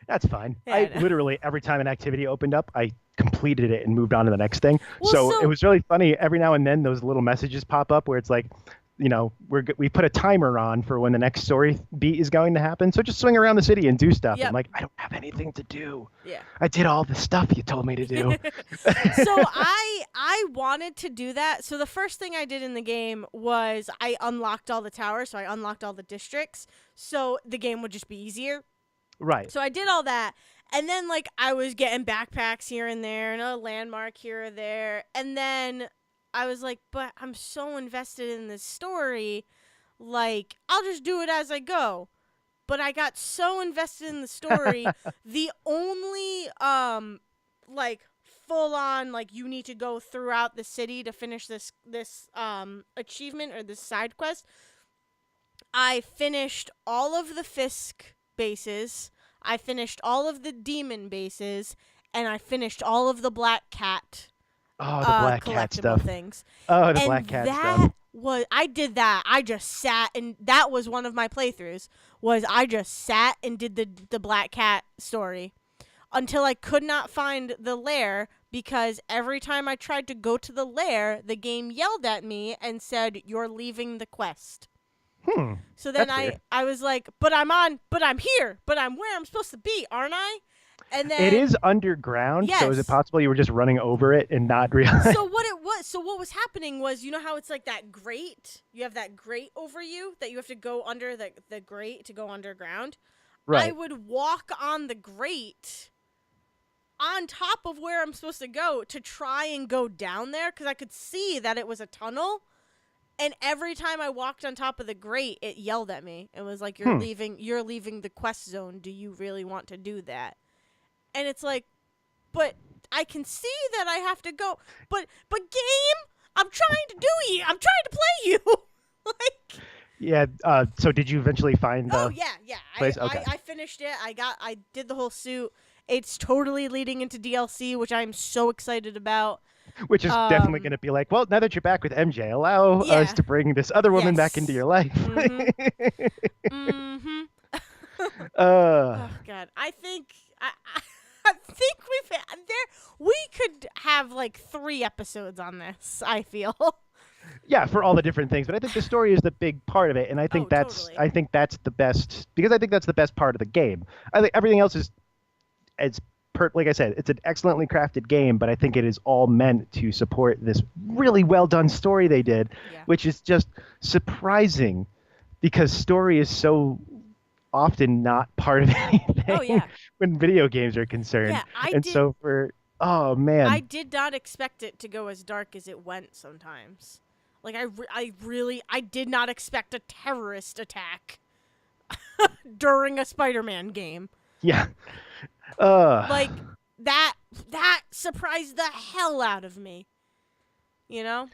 That's fine. Yeah, I I know. literally, every time an activity opened up, I completed it and moved on to the next thing. Well, So so- it was really funny. Every now and then, those little messages pop up where it's like, we put a timer on for when the next story beat is going to happen. So just swing around the city and do stuff. Yep. I'm like, I don't have anything to do. Yeah. I did all the stuff you told me to do. So I wanted to do that. So the first thing I did in the game was I unlocked all the towers, so I unlocked all the districts, so the game would just be easier. Right. So I did all that, and then like I was getting backpacks here and there, and a landmark here or there, and then I was like, but I'm so invested in this story, like I'll just do it as I go. But I got so invested in the story, the only like full on like you need to go throughout the city to finish this achievement or this side quest. I finished all of the Fisk bases. I finished all of the demon bases, and I finished all of the Black Cat Oh, the Black Cat collectible stuff. things. Oh, the And Black Cat that stuff. I did that. I just sat, and that was one of my playthroughs. Was I just sat and did the Black Cat story until I could not find the lair, because every time I tried to go to the lair, the game yelled at me and said, "You're leaving the quest." So then That's weird. I was like, but I'm here, but I'm where I'm supposed to be, aren't I? And then It is underground, so is it Yes. possible you were just running over it and not realize? so what was happening was, you know how it's like that grate? You have that grate over you that you have to go under the grate to go underground. I Right. would walk on the grate on top of where I'm supposed to go to try and go down there, because I could see that it was a tunnel. And every time I walked on top of the grate, it yelled at me. It was like, you're leaving the quest zone. Do you really want to do that? And it's like, but I can see that I have to go. But game, I'm trying to do you. I'm trying to play you. Like, Yeah. So did you eventually find the? oh yeah. place? Okay. I finished it. I did the whole suit. It's totally leading into DLC, which I'm so excited about. Which is definitely going to be like, well, now that you're back with MJ, allow Yeah. us to bring this other woman back into Yes. your life. Mm-hmm. Oh God, I think we could have like 3 episodes on this. I feel. Yeah, for all the different things, but I think the story is the big part of it, and Oh, totally. I think that's the best because I think that's the best part of the game. I think everything else is it's like I said, it's an excellently crafted game, but I think it is all meant to support this really well done story they did, Yeah. which is just surprising because story is so often not part of Oh anything yeah. when video games are concerned. Yeah. I And did. so for oh I man, did not expect it to go as dark as it went. Sometimes, like I did not expect a terrorist attack during a Spider-Man game. yeah, uh, Like that surprised the hell out of me. You know?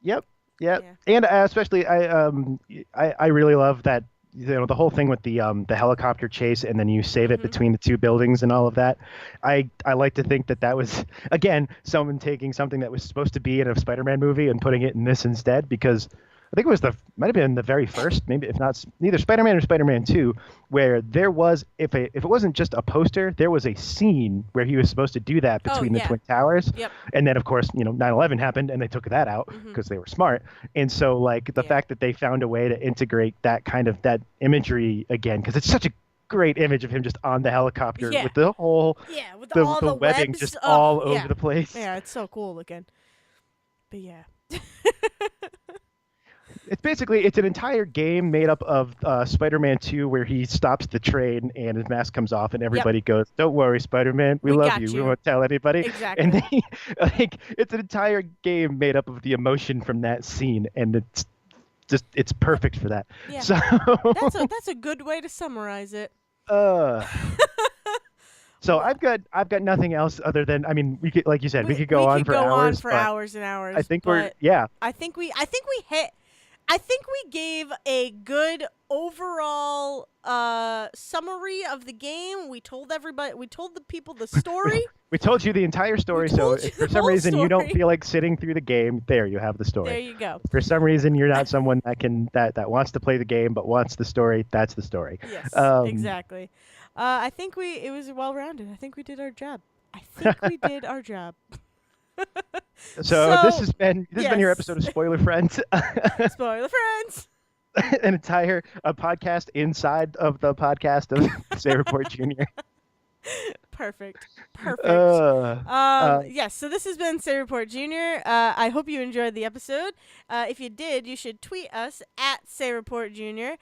yep, yep, Yeah. and especially I really love that the whole thing with the helicopter chase and then you save it Mhm. between the two buildings and all of that. I like to think that that was again someone taking something that was supposed to be in a Spider-Man movie and putting it in this instead because I think it was the might have been the very first, maybe if not neither Spider-Man or Spider-Man 2, where there was if it wasn't just a poster, there was a scene where he was supposed to do that Oh between the yeah. Twin Towers. Yep. And then of course, 9/11 happened and they took that out Mhm. because they were smart. And so like the Yeah. fact that they found a way to integrate that kind of that imagery again because it's such a great image of him just on the helicopter Yeah. with the whole Yeah. With all the the webbing webs. just Oh all over yeah. the place. Yeah. It's so cool looking. But yeah. It's basically it's an entire game made up of Spider-Man 2 where he stops the train and his mask comes off and Yep. everybody goes, "Don't worry, Spider-Man, we We love got you. We you. won't tell anybody." And Exactly. they, like it's an entire game made up of the emotion from that scene and it's Yep. perfect for that. Yeah. So That's a good way to summarize it. uh so Well, I've got nothing else other than I mean we could like you said we could go we on could for go on hours, for but hours and I hours, think we're but yeah. I think we gave a good overall summary of the game. We told the people the story. We told you the entire We story, so told you if for the some whole reason you don't story. feel like sitting through the game, there you have the There story. you go. If for some reason you're not someone that wants to play the game but wants the story, that's the story. Yes, Um, exactly. I think it was well rounded. I think we did our job. I think we did our job. so So, this has been your episode yes. of Spoiler Friends, Spoiler friends. an entire a podcast inside of the podcast of Say Report Junior. Perfect. Perfect. Uh, uh, Yes, so this has been Say Report Jr. I hope you enjoyed the episode. If you did, you should tweet us at Say Report Jr.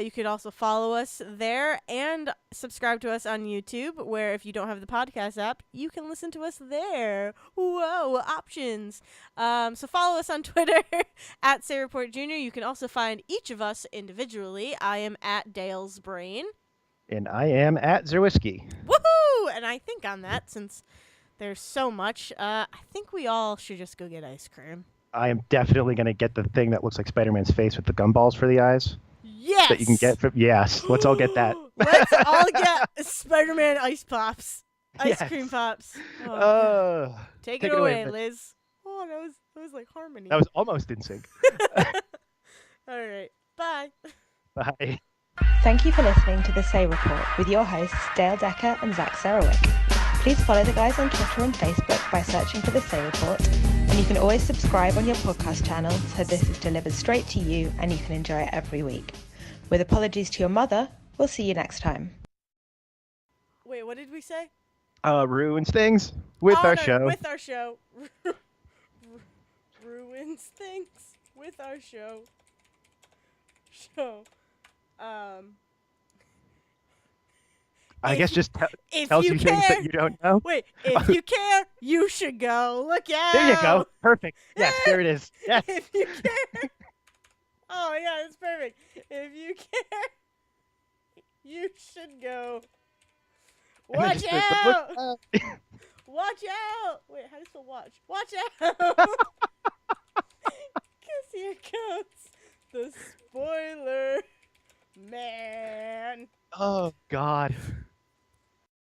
You could also follow us there and subscribe to us on YouTube, where if you don't have the podcast app, you can listen to us there. Whoa, options. So follow us on Twitter at Say Report Jr. You can also find each of us individually. I am at Dale's Brain. and I am at Zerwisky. Woohoo! And I think on that, since there's so much, I think we all should just go get ice cream. I am definitely going to get the thing that looks like Spider-Man's face with the gumballs for the eyes. Yes! That you can get from yes. Let's all get that. Let's all get Spider-Man ice pops. Ice Yes. cream pops. Oh, Uh, take take it it away, away, Liz. Liz. Oh, that was like harmony. that was almost in sync. All right. Bye. Bye. Thank you for listening to The Say Report with your hosts Dale Decker and Zach Sarowik. Please follow the guys on Twitter and Facebook by searching for The Say Report, and you can always subscribe on your podcast channel so this is delivered straight to you and you can enjoy it every week. With apologies to your mother, we'll see you next time. Wait, what did we say? Ruins things with Oh, our no, show. With our show. Ruins things with our show. I guess if- just If tells you you things care, that you don't know. wait, if you care, you should go. Look out. There you go. Perfect. Yes, there it is. Yes. If you care. Oh, yeah, it's perfect. If you care, you should go. And then Watch just the out. look- Watch out. Wait, how do you spell watch? Watch out. Because here comes the spoiler man. oh God.